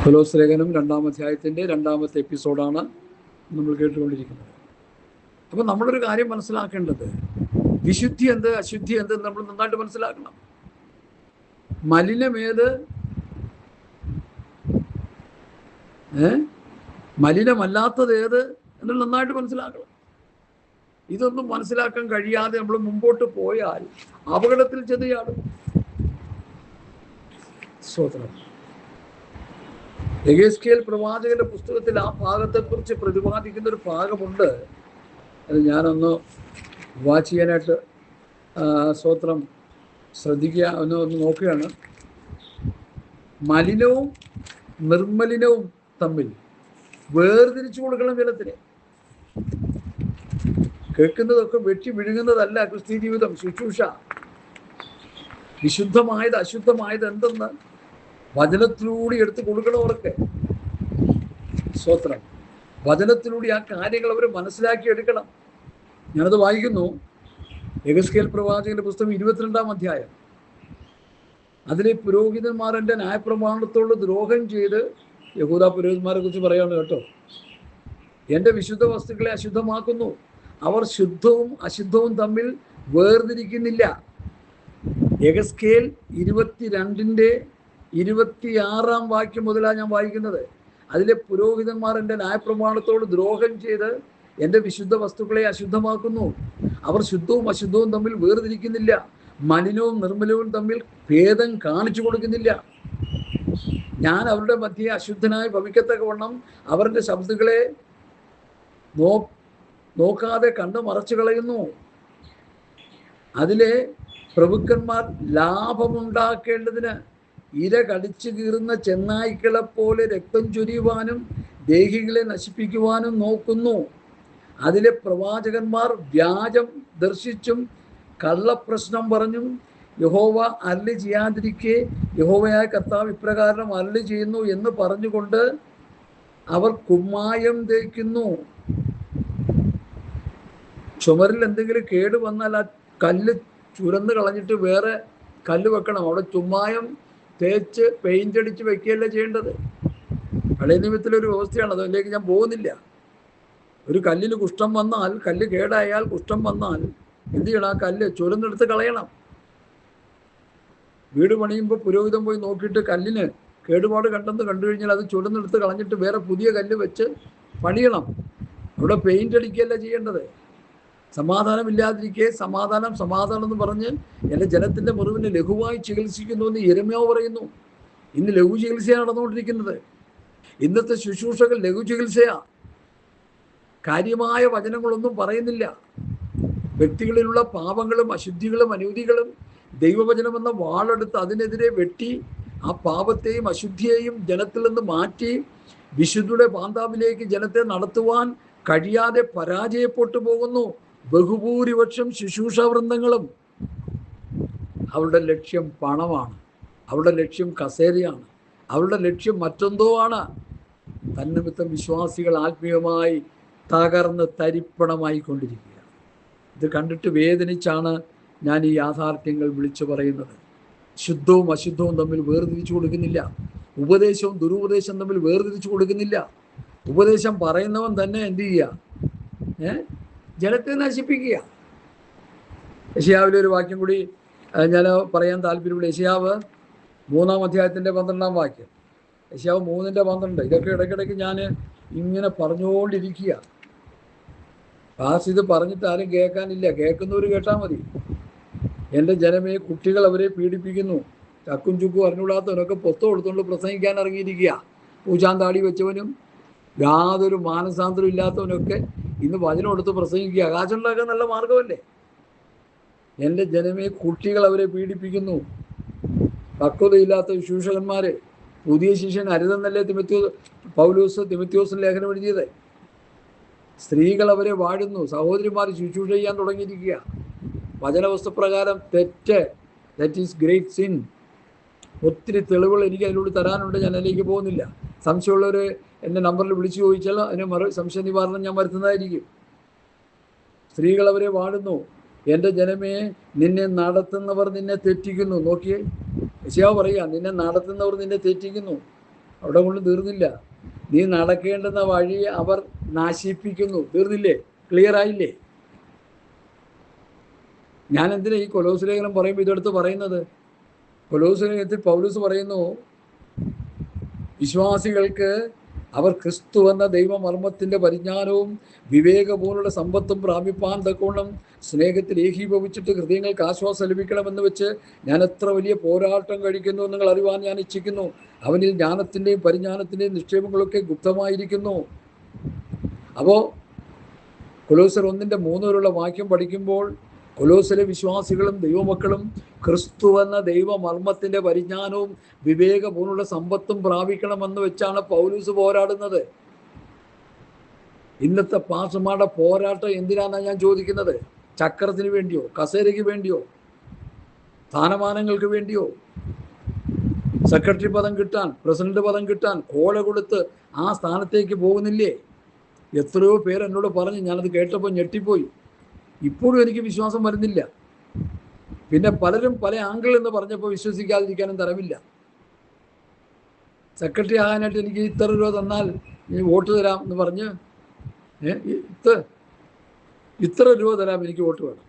കൊലോസ്യ ലേഖനം 2-ാം അധ്യായത്തിൻ്റെ 2-ാമത്തെ എപ്പിസോഡാണ് നമ്മൾ കേട്ടുകൊണ്ടിരിക്കുന്നത്. അപ്പം നമ്മളൊരു കാര്യം മനസ്സിലാക്കേണ്ടത്, വിശുദ്ധി എന്ത് അശുദ്ധി എന്ത് നമ്മൾ നന്നായിട്ട് മനസ്സിലാക്കണം. മലിനമേത് മലിനമല്ലാത്തത് ഏത് എന്ന് നന്നായിട്ട് മനസ്സിലാക്കണം. ഇതൊന്നും മനസ്സിലാക്കാൻ കഴിയാതെ നമ്മൾ മുമ്പോട്ട് പോയാൽ അപകടത്തിൽ ചെന്നയാളും. സ്തോത്രം. യെഹെസ്കേൽ പ്രവാചകന്റെ പുസ്തകത്തിൽ ആ ഭാഗത്തെക്കുറിച്ച് പ്രതിപാദിക്കുന്ന ഒരു ഭാഗമുണ്ട്. അത് ഞാനൊന്ന് വാച്ച് ചെയ്യാനായിട്ട് സ്തോത്രം ശ്രദ്ധിക്കുക ഒന്ന് നോക്കുകയാണ്. മലിനവും നിർമ്മലിനവും തമ്മിൽ വേർതിരിച്ചു കൊടുക്കണം ജനത്തിന്. കേൾക്കുന്നതൊക്കെ വെട്ടി വിഴുങ്ങുന്നതല്ല ക്രിസ്തീയ ജീവിതം, ശുശ്രൂഷ. വിശുദ്ധമായത് അശുദ്ധമായത് എന്തെന്ന് വചനത്തിലൂടെ എടുത്ത് കൊടുക്കണം അവർക്ക്. സ്തോത്രം. വചനത്തിലൂടെ ആ കാര്യങ്ങൾ അവർ മനസ്സിലാക്കി എടുക്കണം. ഞാനത് വായിക്കുന്നു. യെഹെസ്കേൽ പ്രവാചകന്റെ പുസ്തകം 22-ാം അധ്യായം. അതിലെ പുരോഹിതന്മാരെൻ്റെ ന്യായപ്രമാണത്തോട് ദ്രോഹം ചെയ്ത്, യഹൂദ പുരോഹിതന്മാരെ കുറിച്ച് പറയാണ് കേട്ടോ, എൻ്റെ വിശുദ്ധ വസ്തുക്കളെ അശുദ്ധമാക്കുന്നു. അവർ ശുദ്ധവും അശുദ്ധവും തമ്മിൽ വേർതിരിക്കുന്നില്ല. യെഹെസ്കേൽ 22-ന്റെ 26-ാം വാക്യം മുതലാണ് ഞാൻ വായിക്കുന്നത്. അതിലെ പുരോഹിതന്മാർ എൻ്റെ ന്യായപ്രമാണത്തോട് ദ്രോഹം ചെയ്ത് എൻ്റെ വിശുദ്ധ വസ്തുക്കളെ അശുദ്ധമാക്കുന്നു. അവർ ശുദ്ധവും അശുദ്ധവും തമ്മിൽ വേർതിരിക്കുന്നില്ല. മലിനവും നിർമ്മലവും തമ്മിൽ ഭേദം കാണിച്ചു കൊടുക്കുന്നില്ല. ഞാൻ അവരുടെ മധ്യേ അശുദ്ധനായി ഭവിക്കത്തക്കവണ്ണം അവരുടെ ശബ്ദങ്ങളെ നോക്കാതെ കണ്ടു മറച്ചു കളയുന്നു. അതിലെ പ്രഭുക്കന്മാർ ലാഭമുണ്ടാക്കേണ്ടതിന് ഇര കടിച്ചു കീറുന്ന ചെന്നായ്ക്കളെ പോലെ രക്തം ചൊരിയുവാനും ദേഹികളെ നശിപ്പിക്കുവാനും നോക്കുന്നു. അതിലെ പ്രവാചകന്മാർ വ്യാജം ദർശിച്ചും കള്ളപ്രശ്നം പറഞ്ഞും യഹോവ അരുളി ചെയ്യാതിരിക്കെ യഹോവയായ കർത്താവ് ഇപ്രകാരം അരുളി ചെയ്യുന്നു എന്ന് പറഞ്ഞുകൊണ്ട് അവർ കുമ്മായം തേക്കുന്നു. ചുമരിൽ എന്തെങ്കിലും കേട് വന്നാൽ ആ കല്ല് ചുരന്ന് കളഞ്ഞിട്ട് വേറെ കല്ല് വെക്കണം. അവിടെ ചുമ്മായം തേച്ച് പെയിന്റ് അടിച്ച് വെക്കുകയല്ലേ ചെയ്യേണ്ടത്. പഴയ നിയമത്തിലൊരു വ്യവസ്ഥയാണ്, അതിലേക്ക് ഞാൻ പോകുന്നില്ല. ഒരു കല്ലിന് കുഷ്ഠം വന്നാൽ, കല്ല് കേടായാൽ കുഷ്ഠം വന്നാൽ എന്ത് ചെയ്യണം? ആ കല്ല് ചുരന്നെടുത്ത് കളയണം. വീട് പണിയുമ്പോൾ പുരോഹിതൻ പോയി നോക്കിയിട്ട് കല്ലിന് കേടുപാട് കണ്ടെന്ന് കണ്ടു കഴിഞ്ഞാൽ അത് ചുരന്നെടുത്ത് കളഞ്ഞിട്ട് വേറെ പുതിയ കല്ല് വെച്ച് പണിയണം. അവിടെ പെയിന്റ് അടിക്കുകയല്ല ചെയ്യേണ്ടത്. സമാധാനമില്ലാതിരിക്കെ സമാധാനം സമാധാനം എന്ന് പറഞ്ഞ് എൻ്റെ ജനത്തിൻ്റെ മുറിവിനെ ലഘുവായി ചികിത്സിക്കുന്നു എന്ന് യെരമ്യാവ് പറയുന്നു. ഇന്ന് ലഘു ചികിത്സയാണ് നടന്നുകൊണ്ടിരിക്കുന്നത്. ഇന്നത്തെ ശുശ്രൂഷകൾ ലഘു ചികിത്സയാണ്. കാര്യമായ വചനങ്ങളൊന്നും പറയുന്നില്ല. വ്യക്തികളിലുള്ള പാപങ്ങളും അശുദ്ധികളും അനീതികളും ദൈവവചനമെന്ന വാളെടുത്ത് അതിനെതിരെ വെട്ടി ആ പാപത്തെയും അശുദ്ധിയെയും ജനത്തിൽ നിന്ന് മാറ്റി വിശുദ്ധിയുടെ പാന്താവിലേക്ക് ജനത്തെ നടത്തുവാൻ കഴിയാതെ പരാജയപ്പെട്ടു പോകുന്നു ബഹുഭൂരിപക്ഷം ശുശ്രൂഷ വൃന്ദങ്ങളും. അവരുടെ ലക്ഷ്യം പണമാണ്, അവരുടെ ലക്ഷ്യം കസേരയാണ്, അവരുടെ ലക്ഷ്യം മറ്റെന്തോ ആണ്. തന്നിമിത്തം വിശ്വാസികൾ ആത്മീയമായി തകർന്ന് തരിപ്പണമായി കൊണ്ടിരിക്കുകയാണ്. ഇത് കണ്ടിട്ട് വേദനിച്ചാണ് ഞാൻ ഈ യാഥാർത്ഥ്യങ്ങൾ വിളിച്ചു പറയുന്നത്. ശുദ്ധവും അശുദ്ധവും തമ്മിൽ വേർതിരിച്ചു കൊടുക്കുന്നില്ല. ഉപദേശവും ദുരുപദേശം തമ്മിൽ വേർതിരിച്ചു കൊടുക്കുന്നില്ല. ഉപദേശം പറയുന്നവൻ തന്നെ എന്ത് ചെയ്യുക? ജനത്തെ നശിപ്പിക്കുക. യെശയ്യാവിലെ ഒരു വാക്യം കൂടി ഞാൻ പറയാൻ താല്പര്യമുള്ള യെശയ്യാവ് 3-ാം അധ്യായത്തിൻ്റെ 12-ാം വാക്യം. യെശയ്യാവ് 3:12. ഇതൊക്കെ ഇടയ്ക്കിടയ്ക്ക് ഞാൻ ഇങ്ങനെ പറഞ്ഞുകൊണ്ടിരിക്കുക. ഇത് പറഞ്ഞിട്ട് ആരും കേൾക്കാനില്ല. കേൾക്കുന്നവർ കേട്ടാൽ മതി. എൻ്റെ ജനമേ, കുട്ടികൾ അവരെ പീഡിപ്പിക്കുന്നു. ചക്കും ചുക്കും അറിഞ്ഞുകൂടാത്തവനൊക്കെ പൊത്ത കൊടുത്തുകൊണ്ട് പ്രസംഗിക്കാൻ ഇറങ്ങിയിരിക്കുക. പൂജാന്താടി വെച്ചവനും യാതൊരു മാനസാന്തരം ഇല്ലാത്തവനൊക്കെ ഇന്ന് വചനം എടുത്ത് പ്രസംഗിക്കുക. കാശുണ്ടാക്കാൻ നല്ല മാർഗമല്ലേ? എൻ്റെ ജനമേ, കുട്ടികൾ അവരെ പീഡിപ്പിക്കുന്നു. പക്വതയില്ലാത്ത ശുശ്രൂഷകന്മാരെ. പുതിയ ശിഷ്യൻ അരുതെന്നല്ലേ പൗലോസ് തിമോഥെയോസിന് ലേഖനം എഴുതിയത്. സ്ത്രീകൾ അവരെ വാഴുന്നു. സഹോദരിമാർ ശുശ്രൂഷ ചെയ്യാൻ തുടങ്ങിയിരിക്കുക. വചനവസ്തുപ്രകാരം തെറ്റ്, ദാറ്റ് ഈസ് ഗ്രേറ്റ് സിൻ. ഒത്തിരി തെളിവുകൾ എനിക്ക് അതിലൂടെ തരാനുണ്ട്. ഞാൻ അതിലേക്ക് പോകുന്നില്ല. സംശയമുള്ളവർ എൻ്റെ നമ്പറിൽ വിളിച്ചു ചോദിച്ചാൽ അതിന് സംശയ നിവാരണം ഞാൻ വരുത്തുന്നതായിരിക്കും. സ്ത്രീകൾ അവരെ വാഴുന്നു. എൻ്റെ ജനമേ, നിന്നെ നടത്തുന്നവർ നിന്നെ തെറ്റിക്കുന്നു. നോക്കിയേ, യെശയ്യാവ് പറയുക, നിന്നെ നടത്തുന്നവർ നിന്നെ തെറ്റിക്കുന്നു. അവിടെ കൊണ്ട് തീർന്നില്ല. നീ നടക്കേണ്ടുന്ന വഴി അവർ നാശിപ്പിക്കുന്നു. തീർന്നില്ലേ? ക്ലിയർ ആയില്ലേ? ഞാൻ എന്തിനാ ഈ കൊലോസ് ലേഖനം പറയുമ്പോൾ ഇതെടുത്ത് പറയുന്നത്? കൊലോസ് ലേഖനത്തിൽ പൗലോസ് പറയുന്നു, വിശ്വാസികൾക്ക് അവർ ക്രിസ്തു എന്ന ദൈവമർമ്മത്തിൻ്റെ പരിജ്ഞാനവും വിവേകപൂർണ്ണ സമ്പത്തും പ്രാപിപ്പാൻ തക്കോണം സ്നേഹത്തിൽ ഏകീഭവിച്ചിട്ട് ഹൃദയങ്ങൾക്ക് ആശ്വാസം ലഭിക്കണമെന്ന് വെച്ച് ഞാൻ എത്ര വലിയ പോരാട്ടം കഴിക്കുന്നു നിങ്ങൾ അറിവാൻ ഞാൻ ഇച്ഛിക്കുന്നു. അവനിൽ ജ്ഞാനത്തിൻ്റെയും പരിജ്ഞാനത്തിൻ്റെയും നിക്ഷേപങ്ങളൊക്കെ ഗുപ്തമായിരിക്കുന്നു. അപ്പോൾ കൊലോസ്യർ 1:3 വരെയുള്ള വാക്യം പഠിക്കുമ്പോൾ കൊലോസിലെ വിശ്വാസികളും ദൈവമക്കളും ക്രിസ്തു എന്ന ദൈവമർമ്മത്തിൻ്റെ പരിജ്ഞാനവും വിവേകപൂർണ്ണ സമ്പത്തും പ്രാപിക്കണമെന്ന് വെച്ചാണ് പൗലൂസ് പോരാടുന്നത്. ഇന്നത്തെ പാസ്റ്റർമാരുടെ പോരാട്ടം എന്തിനാണെന്നാണ് ഞാൻ ചോദിക്കുന്നത്? ചക്രത്തിന് വേണ്ടിയോ? കസേരയ്ക്ക് വേണ്ടിയോ? സ്ഥാനമാനങ്ങൾക്ക് വേണ്ടിയോ? സെക്രട്ടറി പദം കിട്ടാൻ, പ്രസിഡന്റ് പദം കിട്ടാൻ കോഴ കൊടുത്ത് ആ സ്ഥാനത്തേക്ക് പോകുന്നില്ലേ? എത്രയോ പേര് എന്നോട് പറഞ്ഞു, ഞാനത് കേട്ടപ്പോൾ ഞെട്ടിപ്പോയി. ഇപ്പോഴും എനിക്ക് വിശ്വാസം വരുന്നില്ല. പിന്നെ പലരും പല ആംഗിൾ എന്ന് പറഞ്ഞപ്പോൾ വിശ്വസിക്കാതിരിക്കാനും തരമില്ല. സെക്രട്ടറി ആകാനായിട്ട് എനിക്ക് ഇത്ര രൂപ തന്നാൽ വോട്ട് തരാം എന്ന് പറഞ്ഞ് ഇത്ര രൂപ തരാം, എനിക്ക് വോട്ട് വേണം.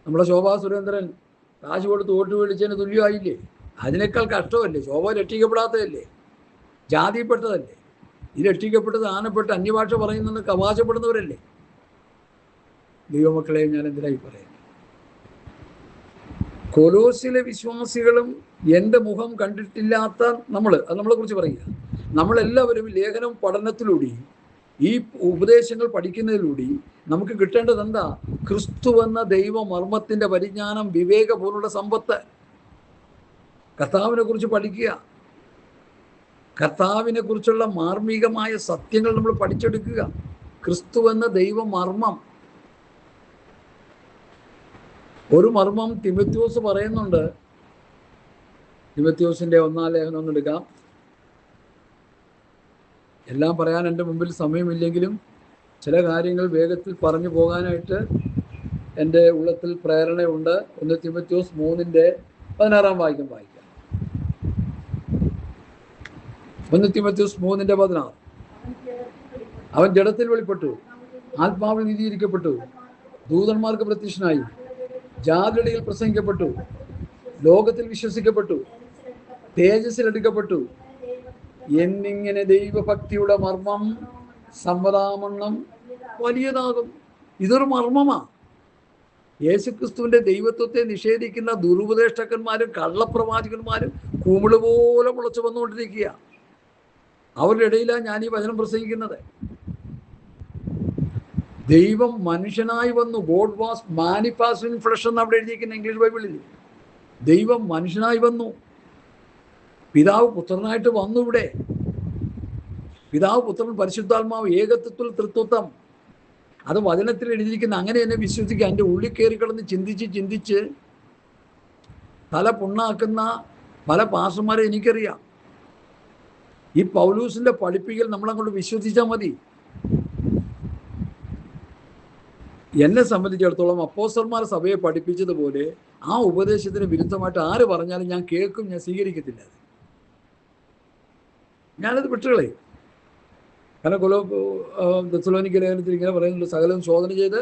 നമ്മുടെ ശോഭാ സുരേന്ദ്രൻ കാശ് കൊടുത്ത് വോട്ട് മേടിച്ചതിന് തുല്യമായില്ലേ? അതിനേക്കാൾ കഷ്ടമല്ലേ? ശോഭ രക്ഷിക്കപ്പെടാത്തതല്ലേ? ജാതിപ്പെട്ടതല്ലേ? ഈ രക്ഷിക്കപ്പെട്ടത് ആനപ്പെട്ട് അന്യഭാഷ പറയുന്നതെന്ന് അവകാശപ്പെടുന്നവരല്ലേ? ദൈവമക്കളെ, ഞാൻ എന്തിനായി പറയുന്നത്? കൊലോസിലെ വിശ്വാസികളും എൻ്റെ മുഖം കണ്ടിട്ടില്ലാത്ത നമ്മളെ കുറിച്ച് പറയുക. നമ്മളെല്ലാവരും ലേഖനം പഠനത്തിലൂടെ ഈ ഉപദേശങ്ങൾ പഠിക്കുന്നതിലൂടെ നമുക്ക് കിട്ടേണ്ടത് എന്താ? ക്രിസ്തു എന്ന ദൈവമർമ്മത്തിൻ്റെ പരിജ്ഞാനം, വിവേകപൂർണ്ണ സമ്പത്ത്. കർത്താവിനെ കുറിച്ച് പഠിക്കുക. കർത്താവിനെ കുറിച്ചുള്ള മാർമികമായ സത്യങ്ങൾ നമ്മൾ പഠിച്ചെടുക്കുക. ക്രിസ്തു എന്ന ദൈവമർമ്മം. ഒരു മർമ്മം തിമോഥെയോസ് പറയുന്നുണ്ട്. തിമോഥെയോസിൻ്റെ 1-ാം ലേഖനം ഒന്നെടുക്കാം. എല്ലാം പറയാൻ എൻ്റെ മുമ്പിൽ സമയമില്ലെങ്കിലും ചില കാര്യങ്ങൾ വേഗത്തിൽ പറഞ്ഞു പോകാനായിട്ട് എൻ്റെ ഉള്ളത്തിൽ പ്രേരണയുണ്ട്. 1 തിമോഥെയോസ് 3:16 വാക്യം വായിക്കാം. 1 തിമോഥെയോസ് 3:16. അവൻ ജഡത്തിൽ വെളിപ്പെട്ടു, ആത്മാവിൽ നീതീകരിക്കപ്പെട്ടു, ദൂതന്മാർക്ക് പ്രത്യക്ഷനായി, ജാതികളിൽ പ്രസംഗിക്കപ്പെട്ടു, ലോകത്തിൽ വിശ്വസിക്കപ്പെട്ടു, തേജസ്സിൽ എടുക്കപ്പെട്ടു എന്നിങ്ങനെ ദൈവഭക്തിയുടെ മർമ്മം സമ്മതാമണ്ണം വലിയതാകും. ഇതൊരു മർമ്മമാണ്. യേശുക്രിസ്തുവിൻ്റെ ദൈവത്വത്തെ നിഷേധിക്കുന്ന ദുരുപദേഷ്ടകന്മാരും കള്ളപ്രവാചകന്മാരും കുമിള് പോലെ മുളച്ചു വന്നുകൊണ്ടിരിക്കുക. അവരുടെ ഇടയിലാണ് ഞാൻ ഈ വചനം പ്രസംഗിക്കുന്നത്. ദൈവം മനുഷ്യനായി വന്നു. God was manifested in flesh എന്ന് അവിടെ എഴുതിയിരിക്കുന്ന ഇംഗ്ലീഷ് ബൈബിളിൽ. ദൈവം മനുഷ്യനായി വന്നു. പിതാവ് പുത്രനായിട്ട് വന്നു. ഇവിടെ പിതാവ്, പുത്രൻ, പരിശുദ്ധാത്മാവ്, ഏകത്വത്തിൽ തൃത്വത്വം. അത് വചനത്തിൽ എഴുതിയിരിക്കുന്ന. അങ്ങനെ തന്നെ വിശ്വസിക്കുക. എൻ്റെ ഉള്ളിൽ കയറി കിടന്ന് ചിന്തിച്ച് തല പുണ്ണാക്കുന്ന പല പാസ്റ്റർമാരെ എനിക്കറിയാം. ഈ പൗലൂസിൻ്റെ പഠിപ്പിക്കൽ നമ്മളങ്ങോട്ട് വിശ്വസിച്ചാൽ മതി. എന്നെ സംബന്ധിച്ചിടത്തോളം അപ്പോസ്തലന്മാർ സഭയെ പഠിപ്പിച്ചതുപോലെ ആ ഉപദേശത്തിന് വിരുദ്ധമായിട്ട് ആര് പറഞ്ഞാലും ഞാൻ കേൾക്കും, ഞാൻ സ്വീകരിക്കത്തില്ല. ഞാനത് വിട്ടുകളയും. കാരണം തെസ്സലോനിക്ക ലേഖനത്തിൽ ഇങ്ങനെ പറയുന്നുണ്ട്, സകലം ശോധന ചെയ്ത്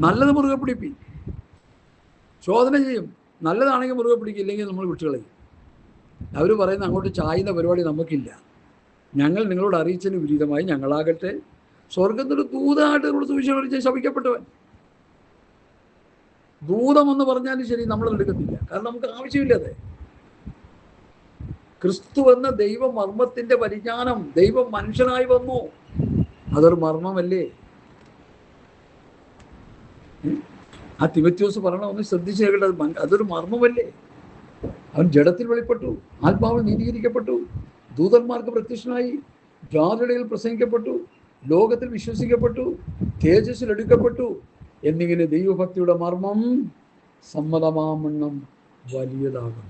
നല്ലത് മുറുകെ പിടിപ്പി. ശോധന ചെയ്യും. നല്ലതാണെങ്കിൽ മുറുകെ പിടിക്കില്ലെങ്കിൽ നമ്മൾ വിട്ടുകളയും. അവർ പറയുന്ന അങ്ങോട്ട് ചായുന്ന പരിപാടി നമുക്കില്ല. ഞങ്ങൾ നിങ്ങളോട് അറിയിച്ചതിന് വിപരീതമായി ഞങ്ങളാകട്ടെ സ്വർഗത്തിൻ്റെ ദൂതമായിട്ട് നമ്മൾ സുവിശേഷം ശപിക്കപ്പെട്ടവൻ. ദൂതമെന്ന് പറഞ്ഞാലും ശരി, നമ്മളത് എടുക്കത്തില്ല. കാരണം നമുക്ക് ആവശ്യമില്ലത്. ക്രിസ്തു എന്ന ദൈവമർമ്മത്തിൻ്റെ പരിജ്ഞാനം, ദൈവം മനുഷ്യനായി വന്നു. അതൊരു മർമ്മമല്ലേ? ആ തിമോഥെയോസ് പറയണ ഒന്ന് ശ്രദ്ധിച്ചു കേൾക്കേണ്ടത്. അതൊരു മർമ്മമല്ലേ? അവൻ ജഡത്തിൽ വെളിപ്പെട്ടു, ആത്മാവിൽ നീതീകരിക്കപ്പെട്ടു, ദൂതന്മാർക്ക് പ്രത്യക്ഷനായി, ജാതികളിൽ പ്രസംഗിക്കപ്പെട്ടു, ലോകത്തിൽ വിശ്വസിക്കപ്പെട്ടു, തേജസ്സിൽ എടുക്കപ്പെട്ടു എന്നിങ്ങനെ ദൈവഭക്തിയുടെ മർമ്മം സമ്മതമാമണ്ണം വലിയതാകും.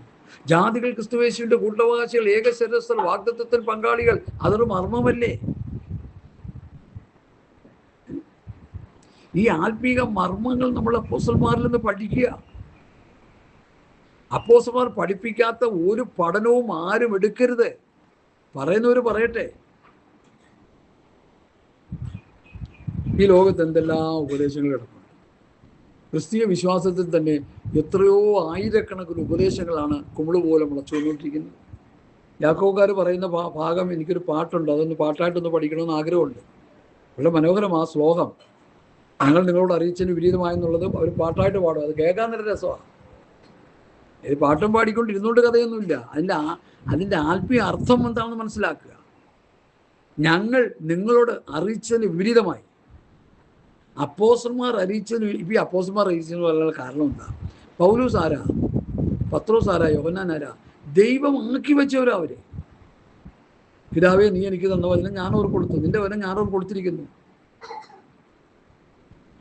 ജാതികൾ ക്രിസ്തുയേശുവിന്റെ കൂട്ടവകാശികൾ, ഏകശരീരസ്ഥർ, വാഗ്ദത്തത്തിൽ പങ്കാളികൾ. അതൊരു മർമ്മമല്ലേ? ഈ ആത്മീക മർമ്മങ്ങൾ നമ്മൾ അപ്പോസ്തലന്മാരിൽ നിന്ന് പഠിക്കുക. അപ്പോസ്തലന്മാർ പഠിപ്പിക്കാത്ത ഒരു പഠനവും ആരും എടുക്കരുത്. പറയുന്നവർ പറയട്ടെ. ഈ ലോകത്ത് എന്തെല്ലാം ഉപദേശങ്ങൾ കിടക്കുന്നു. ക്രിസ്തീയ വിശ്വാസത്തിൽ തന്നെ എത്രയോ ആയിരക്കണക്കിന് ഉപദേശങ്ങളാണ് കുമിള് പോലെ മുളച്ചുകൊണ്ടിരിക്കുന്നത്. യാക്കോബുകാർ പറയുന്ന ഭാഗം, എനിക്കൊരു പാട്ടുണ്ട്, അതൊന്ന് പാട്ടായിട്ടൊന്ന് പഠിക്കണമെന്ന് ആഗ്രഹമുണ്ട്. വളരെ മനോഹരമാണ് ആ ശ്ലോകം. ഞങ്ങൾ നിങ്ങളോട് അറിയിച്ചതിന് വിപരീതമായെന്നുള്ളത് അവർ പാട്ടായിട്ട് പാടും. അത് കേൾക്കാൻ നല്ല രസമാണ്. ഇത് പാട്ടും പാടിക്കൊണ്ടിരുന്നുകൊണ്ട് കഥയൊന്നുമില്ല. അതിൻ്റെ ആത്മീയ അർത്ഥം എന്താണെന്ന് മനസ്സിലാക്കുക. ഞങ്ങൾ നിങ്ങളോട് അറിയിച്ചതിന് വിപരീതമായി. അപ്പോസ്തലന്മാർ അറിയിച്ചതിന്, ഇപ്പം ഈ അപ്പോസ്തലന്മാർ അറിയിച്ചതിന് പറയാനുള്ള കാരണം എന്താ? പൗലോസ് ആരാ? പത്രോസ് ആരാ? യോഹന്നാൻ ആരാ? ദൈവം ആക്കി വെച്ചവരാ അവര്. പിതാവേ, നീ എനിക്ക് തന്ന വചനം ഞാനവർ കൊടുത്തു, നിന്റെ വചനം ഞാനവർ കൊടുത്തിരിക്കുന്നു.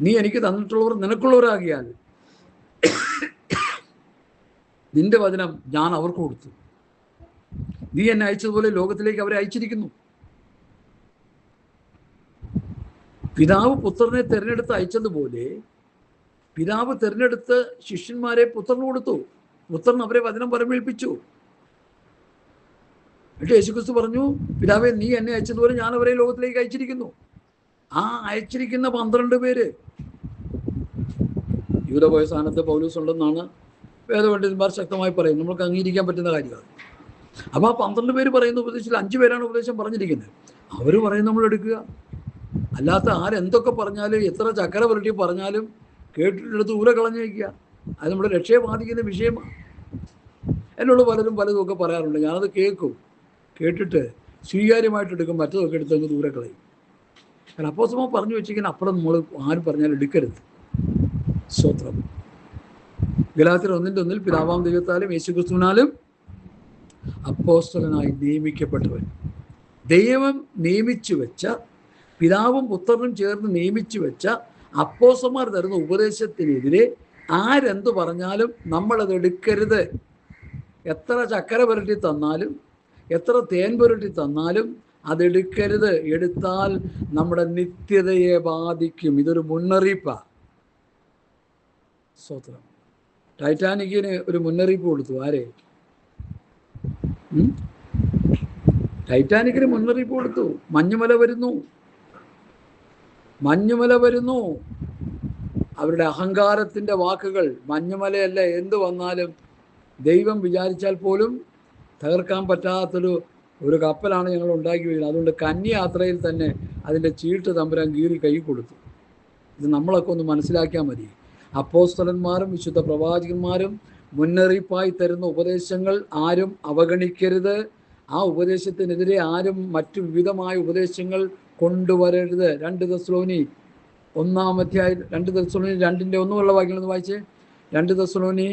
നീ എനിക്ക് തന്നിട്ടുള്ളവർ നിനക്കുള്ളവരാകിയാൽ നിന്റെ വചനം ഞാൻ അവർക്ക് കൊടുത്തു. നീ എന്നെ അയച്ചതുപോലെ ലോകത്തിലേക്ക് അവരെ അയച്ചിരിക്കുന്നു. പിതാവ് പുത്രനെ തിരഞ്ഞെടുത്ത് അയച്ചതുപോലെ പിതാവ് തിരഞ്ഞെടുത്ത് ശിഷ്യന്മാരെ പുത്രന് കൊടുത്തു. പുത്രൻ അവരെ വചനം പരമേൽപ്പിച്ചു. എന്നിട്ട് യേശുക്രിസ്തു പറഞ്ഞു, പിതാവേ, നീ എന്നെ അയച്ചതുപോലെ ഞാൻ അവരെ ലോകത്തിലേക്ക് അയച്ചിരിക്കുന്നു. ആ അയച്ചിരിക്കുന്ന 12 പേര് യൂദ പോയ സ്ഥാനത്ത് പൗലോസ് ഉണ്ടെന്നാണ് വേദപണ്ഡിതന്മാർ ശക്തമായി പറയും. നമ്മൾക്ക് അംഗീകരിക്കാൻ പറ്റുന്ന കാര്യമാണ്. അപ്പോൾ ആ 12 പേര് പറയുന്ന ഉപദേശത്തിൽ 5 പേരാണ് ഉപദേശം പറഞ്ഞിരിക്കുന്നത്. അവർ പറയും നമ്മൾ എടുക്കുക. അല്ലാത്ത ആരെന്തൊക്കെ പറഞ്ഞാലും എത്ര ചക്കര പുരട്ടി പറഞ്ഞാലും കേട്ടിട്ടെടുത്ത് ഊര കളഞ്ഞു വയ്ക്കുക. അത് നമ്മുടെ രക്ഷയെ ബാധിക്കുന്ന വിഷയമാണ്. എന്നോട് പലരും പലതുമൊക്കെ പറയാറുണ്ട്. ഞാനത് കേട്ടിട്ട് സ്വീകാര്യമായിട്ട് എടുക്കും, മറ്റതൊക്കെ എടുത്ത് അങ്ങ് ദൂരെ കളയും. കാരണം അപ്പോസ്തലന്മാർ പറഞ്ഞു വെച്ചിരിക്കുന്ന അപ്പുറം നമ്മൾ ആരും പറഞ്ഞാലും എടുക്കരുത്. സ്തോത്രം. ഗലാത്യർ 1:1 പിതാവാം ദൈവത്താലും യേശുക്രിസ്തുവിനാലും അപ്പോസ്തലനായി നിയമിക്കപ്പെട്ടവൻ. ദൈവം നിയമിച്ചു വെച്ച, പിതാവും പുത്രനും ചേർന്ന് നിയമിച്ചു വെച്ച അപ്പോസ്തലന്മാർ തരുന്ന ഉപദേശത്തിനെതിരെ ആരെന്ത് പറഞ്ഞാലും നമ്മളത് എടുക്കരുത്. എത്ര ചക്കര പുരട്ടി തന്നാലും എത്ര തേൻ പുരട്ടി തന്നാലും അതെടുക്കരുത്. എടുത്താൽ നമ്മുടെ നിത്യതയെ ബാധിക്കും. ഇതൊരു മുന്നറിയിപ്പാണ്. സ്തോത്രം. ടൈറ്റാനിക്കിന് ഒരു മുന്നറിയിപ്പ് കൊടുത്തു. ആരെ? ടൈറ്റാനിക്കിന് മുന്നറിയിപ്പ് കൊടുത്തു. മഞ്ഞുമല വരുന്നു, മഞ്ഞുമല വരുന്നു. അവരുടെ അഹങ്കാരത്തിൻ്റെ വാക്കുകൾ. മഞ്ഞുമലയല്ല, എന്ത് വന്നാലും ദൈവം വിചാരിച്ചാൽ പോലും തകർക്കാൻ പറ്റാത്തൊരു കപ്പലാണ് ഞങ്ങൾ ഉണ്ടാക്കി വയ്ക്കുന്നത്. അതുകൊണ്ട് കന്യായാത്രയിൽ തന്നെ അതിൻ്റെ ചീട്ട് തമ്പുരാൻ കീറി കൈ കൊടുത്തു. ഇത് നമ്മളൊക്കെ ഒന്ന് മനസ്സിലാക്കിയാൽ മതി. അപ്പോസ്തലന്മാരും വിശുദ്ധ പ്രവാചകന്മാരും മുന്നറിയിപ്പായി തരുന്ന ഉപദേശങ്ങൾ ആരും അവഗണിക്കരുത്. ആ ഉപദേശത്തിനെതിരെ ആരും മറ്റു വിവിധമായ ഉപദേശങ്ങൾ കൊണ്ടുവരരുത്. 2 തെസ്സലോനി 2:1 വാക്യങ്ങളൊന്ന് വായിച്ചേ. 2 തെസ്സലോനി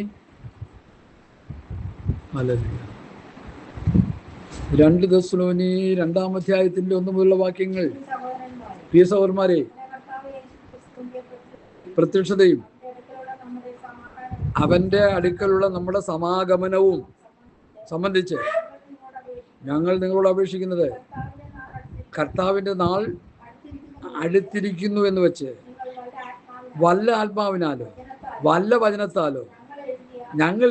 2 വാക്യങ്ങൾ. പ്രിയ സഹോദരന്മാരെ, പ്രത്യക്ഷതയും അവൻ്റെ അടുക്കലുള്ള നമ്മുടെ സമാഗമനവും സംബന്ധിച്ച് ഞങ്ങൾ നിങ്ങളോട് അപേക്ഷിക്കുന്നത്, കർത്താവിൻ്റെ നാൾ അടുത്തിരിക്കുന്നു എന്ന് വെച്ച് വല്ല ആത്മാവിനാലോ വല്ല വചനത്താലോ ഞങ്ങൾ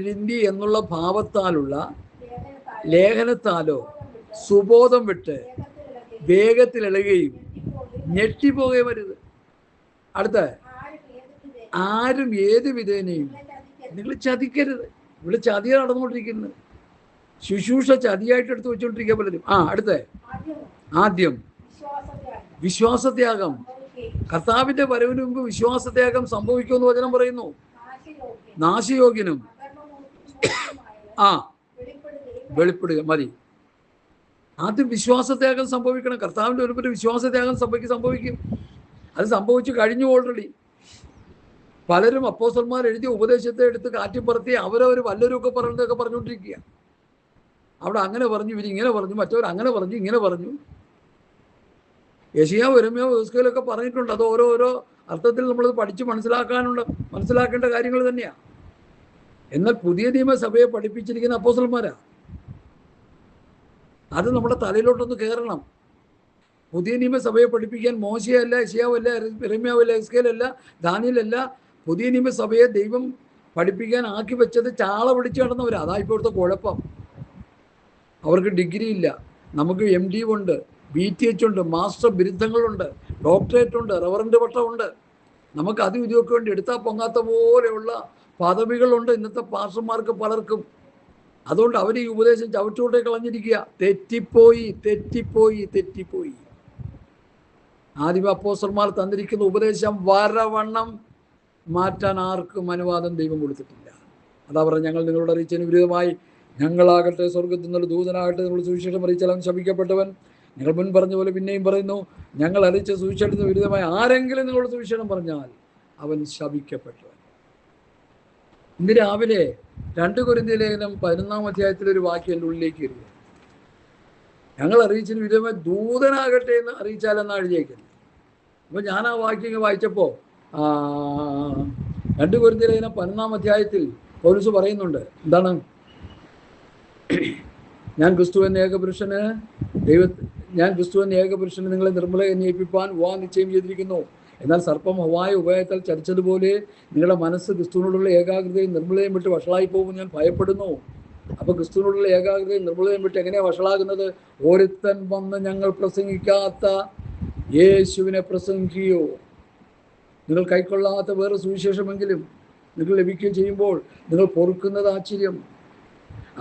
എഴുതി എന്നുള്ള ഭാവത്താലുള്ള ലേഖനത്താലോ സുബോധം വിട്ട് വേഗത്തിൽ ഇളകുകയും ഞെട്ടിപ്പോകുകയും വരുത്. അടുത്ത, ആരും ഏത് വിധേനയും നിങ്ങൾ ചതിക്കരുത്. ഇവിടെ ചതിയാണ് നടന്നുകൊണ്ടിരിക്കുന്നത്. ശുശ്രൂഷ ചതിയായിട്ട് എടുത്ത് വെച്ചുകൊണ്ടിരിക്കുക പലരും. അടുത്ത, ആദ്യം വിശ്വാസത്യാഗം. കർത്താവിൻ്റെ വരവിന് മുമ്പ് വിശ്വാസത്യാഗം സംഭവിക്കുമെന്ന് വചനം പറയുന്നു. നാശയോഗ്യനും വെളിപ്പെടുക മതി. ആദ്യം വിശ്വാസത്യാഗം സംഭവിക്കണം. കർത്താവിൻ്റെ ഒരു വിശ്വാസത്യാഗം സംഭവിക്കും. അത് സംഭവിച്ചു കഴിഞ്ഞു ഓൾറെഡി. പലരും അപ്പോസ്തലന്മാർ എഴുതിയ ഉപദേശത്തെ എടുത്ത് കാറ്റിപ്പുറത്തി അവരവർ വല്ലവരൊക്കെ പറഞ്ഞതൊക്കെ പറഞ്ഞുകൊണ്ടിരിക്കുക. അവിടെ അങ്ങനെ പറഞ്ഞു, ഇവരിങ്ങനെ പറഞ്ഞു, മറ്റവർ അങ്ങനെ പറഞ്ഞു, ഇങ്ങനെ പറഞ്ഞു. യെശയ്യാവ് യിരെമ്യാവ് യെഹെസ്കേലൊക്കെ പറഞ്ഞിട്ടുണ്ട്. അത് ഓരോരോ അർത്ഥത്തിൽ നമ്മളത് പഠിച്ച് മനസ്സിലാക്കേണ്ട കാര്യങ്ങൾ തന്നെയാണ്. എന്നാൽ പുതിയ നിയമസഭയെ പഠിപ്പിച്ചിരിക്കുന്ന അപ്പോസ്തലന്മാരാ. അത് നമ്മുടെ തലയിലോട്ടൊന്ന് കയറണം. പുതിയ നിയമസഭയെ പഠിപ്പിക്കാൻ മോശയല്ല, യെശയ്യാവല്ല, യിരെമ്യാവല്ല, യെഹെസ്കേലല്ല, ദാനിയേലല്ല. പുതിയ നിയമസഭയെ ദൈവം പഠിപ്പിക്കാൻ ആക്കി വെച്ചത് ചാള പിടിച്ച് നടന്നവരാ. അതാ ഇപ്പോഴത്തെ കുഴപ്പം. അവർക്ക് ഡിഗ്രി ഇല്ല. നമുക്ക് MD ഉണ്ട്, BTH ഉണ്ട്, മാസ്റ്റർ ബിരുദങ്ങളുണ്ട്, ഡോക്ടറേറ്റ് ഉണ്ട്, റവറൻഡ് പട്ടമുണ്ട്. നമുക്ക് അതും ഇതുമൊക്കെ വേണ്ടി എടുത്താൽ പൊങ്ങാത്ത പോലെയുള്ള പദവികളുണ്ട് ഇന്നത്തെ പാസ്റ്റർമാർക്ക് പലർക്കും. അതുകൊണ്ട് അവർ ഈ ഉപദേശം ചവിട്ടോട്ടെ കളഞ്ഞിരിക്കുക. തെറ്റിപ്പോയി തെറ്റിപ്പോയി തെറ്റിപ്പോയി. ആദിമ അപ്പോസ്തലന്മാർ തന്നിരിക്കുന്ന ഉപദേശം വരവണ്ണം മാറ്റാൻ ആർക്കും അനുവാദം ദൈവം കൊടുത്തിട്ടില്ല. അതാ പറഞ്ഞ, ഞങ്ങൾ നിങ്ങളോട് അറിയിച്ചതിന് വിരുദ്ധമായി ഞങ്ങളാകട്ടെ സ്വർഗത്തിൽ നിന്നുള്ള ദൂതനാകട്ടെ നിങ്ങൾ സുവിശേഷം അറിയിച്ചാൽ അവൻ ശപിക്കപ്പെട്ടവൻ. ഞങ്ങൾ മുൻ പറഞ്ഞ പോലെ പിന്നെയും പറയുന്നു, ഞങ്ങൾ അറിയിച്ച സുവിശേഷത്തിന് വിരുദ്ധമായി ആരെങ്കിലും നിങ്ങളോട് സുവിശേഷം പറഞ്ഞാൽ അവൻ ശപിക്കപ്പെട്ടവൻ. ഇന്ന് രാവിലെ 2 കൊരിന്ത്യർ ലേഖനം 11-ാം അധ്യായത്തിലൊരു വാക്യം എൻ്റെ ഉള്ളിലേക്ക് വരിക. ഞങ്ങൾ അറിയിച്ചതിന് വിരുദ്ധമായി ദൂതനാകട്ടെ എന്ന് അറിയിച്ചാലെന്നാണ് എഴുതിയേക്കുന്നത്. അപ്പോൾ ഞാൻ ആ വാക്യം വായിച്ചപ്പോൾ 2 കൊരിന്ത്യർ ലേഖനം 11-ാം അധ്യായത്തിൽ പൗലോസ് പറയുന്നുണ്ട്, എന്താണ്? ഞാൻ ക്രിസ്തു എന്ന ഏകപുരുഷന് നിങ്ങളെ നിർമ്മല അന്വേഷിപ്പാൻ നിശ്ചയം ചെയ്തിരിക്കുന്നു. എന്നാൽ സർപ്പം ഹവ്വായ ഉപായത്താൽ ചതിച്ചതുപോലെ നിങ്ങളുടെ മനസ്സ് ക്രിസ്തുവിനോടുള്ള ഏകാഗ്രതയും നിർമ്മലയും വിട്ട് വഷളായി പോകുമെന്ന് ഞാൻ ഭയപ്പെടുന്നു. അപ്പോൾ ക്രിസ്തുവിനോടുള്ള ഏകാഗ്രതയും നിർമ്മലയും വിട്ട് എങ്ങനെയാണ് വഷളാകുന്നത്? ഒരുത്തൻ വന്ന് ഞങ്ങൾ പ്രസംഗിക്കാത്ത യേശുവിനെ പ്രസംഗിക്കുകയോ നിങ്ങൾ കൈക്കൊള്ളാത്ത വേറെ സുവിശേഷമെങ്കിലും നിങ്ങൾ ലഭിക്കുകയും ചെയ്യുമ്പോൾ നിങ്ങൾ പൊറുക്കുന്നത് ആശ്ചര്യം.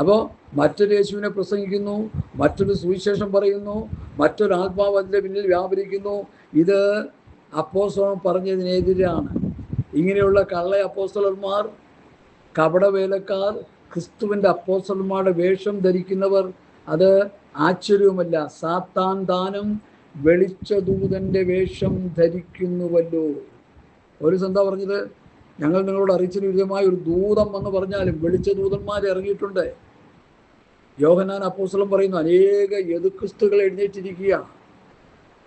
അപ്പോൾ മറ്റൊരു യേശുവിനെ പ്രസംഗിക്കുന്നു, മറ്റൊരു സുവിശേഷം പറയുന്നു, മറ്റൊരു ആത്മാവ് അതിൻ്റെ പിന്നിൽ വ്യാപരിക്കുന്നു. ഇത് അപ്പോസ്തലൻ പറഞ്ഞതിനെതിരാണ്. ഇങ്ങനെയുള്ള കള്ള അപ്പോസ്തലന്മാർ, കപടവേലക്കാർ, ക്രിസ്തുവിൻ്റെ അപ്പോസ്തലന്മാരുടെ വേഷം ധരിക്കുന്നവർ, അത് ആശ്ചര്യവുമല്ല. സാത്താൻ താനും വെളിച്ചദൂതൻ്റെ വേഷം ധരിക്കുന്നുവല്ലോ. ഒരു എന്താ പറഞ്ഞത്? ഞങ്ങൾ നിങ്ങളോട് അറിയിച്ചതിന് വിരുദ്ധമായ ഒരു ദൂതം എന്ന് പറഞ്ഞാലും വെളിച്ചദൂതന്മാർ ഇറങ്ങിയിട്ടുണ്ട്. യോഹന്നാൻ അപ്പോസ്തലൻ പറയുന്നു, അനേക എതിർക്രിസ്തുക്കൾ എഴുന്നേറ്റിരിക്കുക.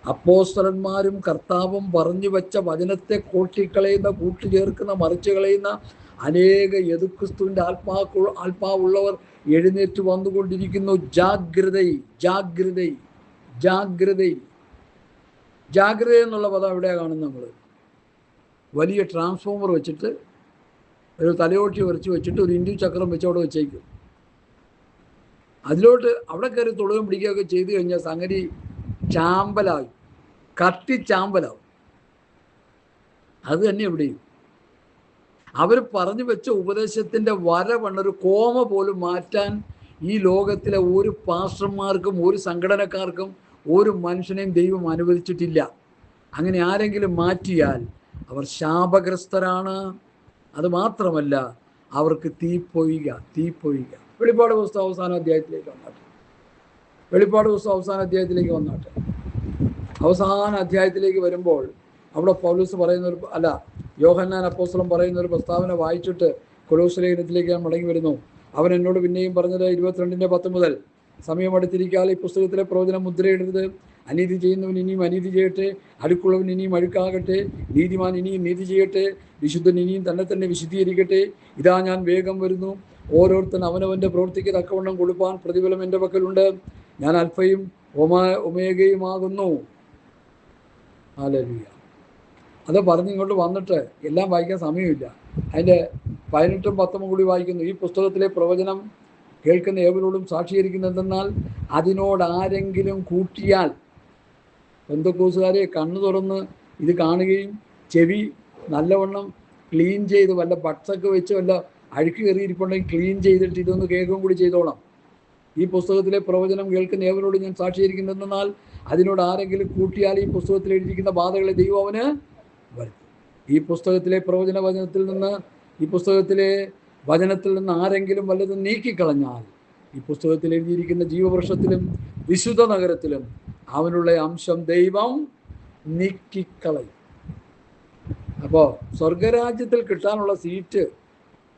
അപ്പോസ്തലന്മാരും കർത്താവും പറഞ്ഞു വെച്ച വചനത്തെ കോട്ടിക്കളയുന്ന, കൂട്ടുചേർക്കുന്ന, മറിച്ച് കളയുന്ന അനേക എതിർക്രിസ്തുവിൻ്റെ ആത്മാവുള്ളവർ എഴുന്നേറ്റ് വന്നുകൊണ്ടിരിക്കുന്നു. ജാഗ്രത എന്നുള്ള പദം എവിടെയാണ് കാണുന്നത്? നമ്മൾ വലിയ ട്രാൻസ്ഫോമർ വെച്ചിട്ട് ഒരു തലയോട്ടി ഉരച്ച് വെച്ചിട്ട് ഒരു ഇൻഡു ചക്രം വെച്ച് അവിടെ വെച്ചേക്കും. അതിലോട്ട് അവിടെ കയറി തൊടുകയും പിടിക്കുകയൊക്കെ ചെയ്തു കഴിഞ്ഞാൽ സംഗതി ചാമ്പലാകും, കത്തിച്ചാമ്പലാവും. അത് തന്നെ എവിടെയും അവർ പറഞ്ഞു വെച്ച ഉപദേശത്തിൻ്റെ വരവണ്ണൊരു കോമ പോലും മാറ്റാൻ ഈ ലോകത്തിലെ ഒരു പാസ്റ്റർമാർക്കും ഒരു സംഘടനക്കാർക്കും ഒരു മനുഷ്യനെയും ദൈവം അനുവദിച്ചിട്ടില്ല. അങ്ങനെ ആരെങ്കിലും മാറ്റിയാൽ അവർ ശാപഗ്രസ്തരാണ്. അത് മാത്രമല്ല, അവർക്ക് തീപ്പൊയ്ക. വെളിപ്പാട് പുസ്തകം അവസാന അധ്യായത്തിലേക്ക് വന്നാട്ടെ. അവസാന അധ്യായത്തിലേക്ക് വരുമ്പോൾ അവിടെ പൗലോസ് യോഹന്നാൻ അപ്പോസ്തലൻ പറയുന്ന ഒരു പ്രസ്താവന വായിച്ചിട്ട് കൊലോസ്യ ലേഖനത്തിലേക്ക് ഞാൻ മടങ്ങി വരുന്നു. അവൻ എന്നോട് പിന്നെയും പറഞ്ഞത് 22:10 സമയം അടുത്തിരിക്കാതെ ഈ പുസ്തകത്തിലെ പ്രവചനം മുദ്രയിടരുത്. അനീതി ചെയ്യുന്നവൻ ഇനിയും അനീതി ചെയ്യട്ടെ, അടുക്കുള്ളവൻ ഇനിയും അഴുക്കാകട്ടെ, നീതിമാൻ ഇനിയും നീതി ചെയ്യട്ടെ, വിശുദ്ധൻ ഇനിയും തന്നെ വിശുദ്ധീകരിക്കട്ടെ. ഇതാ ഞാൻ വേഗം വരുന്നു. ഓരോരുത്തൻ അവനവൻ്റെ പ്രവൃത്തിക്ക് തക്കവണ്ണം കൊടുപ്പാൻ പ്രതിഫലം എൻ്റെ പക്കലുണ്ട്. ഞാൻ അൽഫയും ഒമേഗയുമാകുന്നു. ഹല്ലേലൂയ. അത് പറഞ്ഞ് ഇങ്ങോട്ട് വന്നിട്ട് എല്ലാം വായിക്കാൻ സമയമില്ല. അതിൻ്റെ 18ഉം 19ഉം കൂടി വായിക്കുന്നു. ഈ പുസ്തകത്തിലെ പ്രവചനം കേൾക്കുന്ന ഏവരോടും സാക്ഷീകരിക്കുന്നതെന്നാൽ അതിനോട് ആരെങ്കിലും കൂട്ടിയാൽ, പെന്തക്കോസ്തുകാരെ കണ്ണു തുറന്ന് ഇത് കാണുകയും ചെവി നല്ലവണ്ണം ക്ലീൻ ചെയ്ത് വല്ല ബട്സൊക്കെ വെച്ച് വല്ല അഴുക്ക് കയറിയിരിപ്പുണ്ടെങ്കിൽ ക്ലീൻ ചെയ്തിട്ട് ഇതൊന്ന് കേൾക്കുകയും കൂടി ചെയ്തോളാം. ഈ പുസ്തകത്തിലെ പ്രവചനം കേൾക്കുന്ന ഏവരോട് ഞാൻ സാക്ഷീകരിക്കുന്നതെന്നാൽ അതിനോട് ആരെങ്കിലും കൂട്ടിയാൽ ഈ പുസ്തകത്തിൽ എഴുതിയിരിക്കുന്ന ബാധകളെ ദൈവം അവന് വരുത്തും. ഈ പുസ്തകത്തിലെ വചനത്തിൽ നിന്ന് ആരെങ്കിലും വല്ലതും നീക്കിക്കളഞ്ഞാൽ ഈ പുസ്തകത്തിൽ എഴുതിയിരിക്കുന്ന ജീവവൃക്ഷത്തിലും വിശുദ്ധ നഗരത്തിലും അവനുള്ള അംശം ദൈവം നീക്കിക്കളയും. അപ്പോൾ സ്വർഗരാജ്യത്തിൽ കിട്ടാനുള്ള സീറ്റ്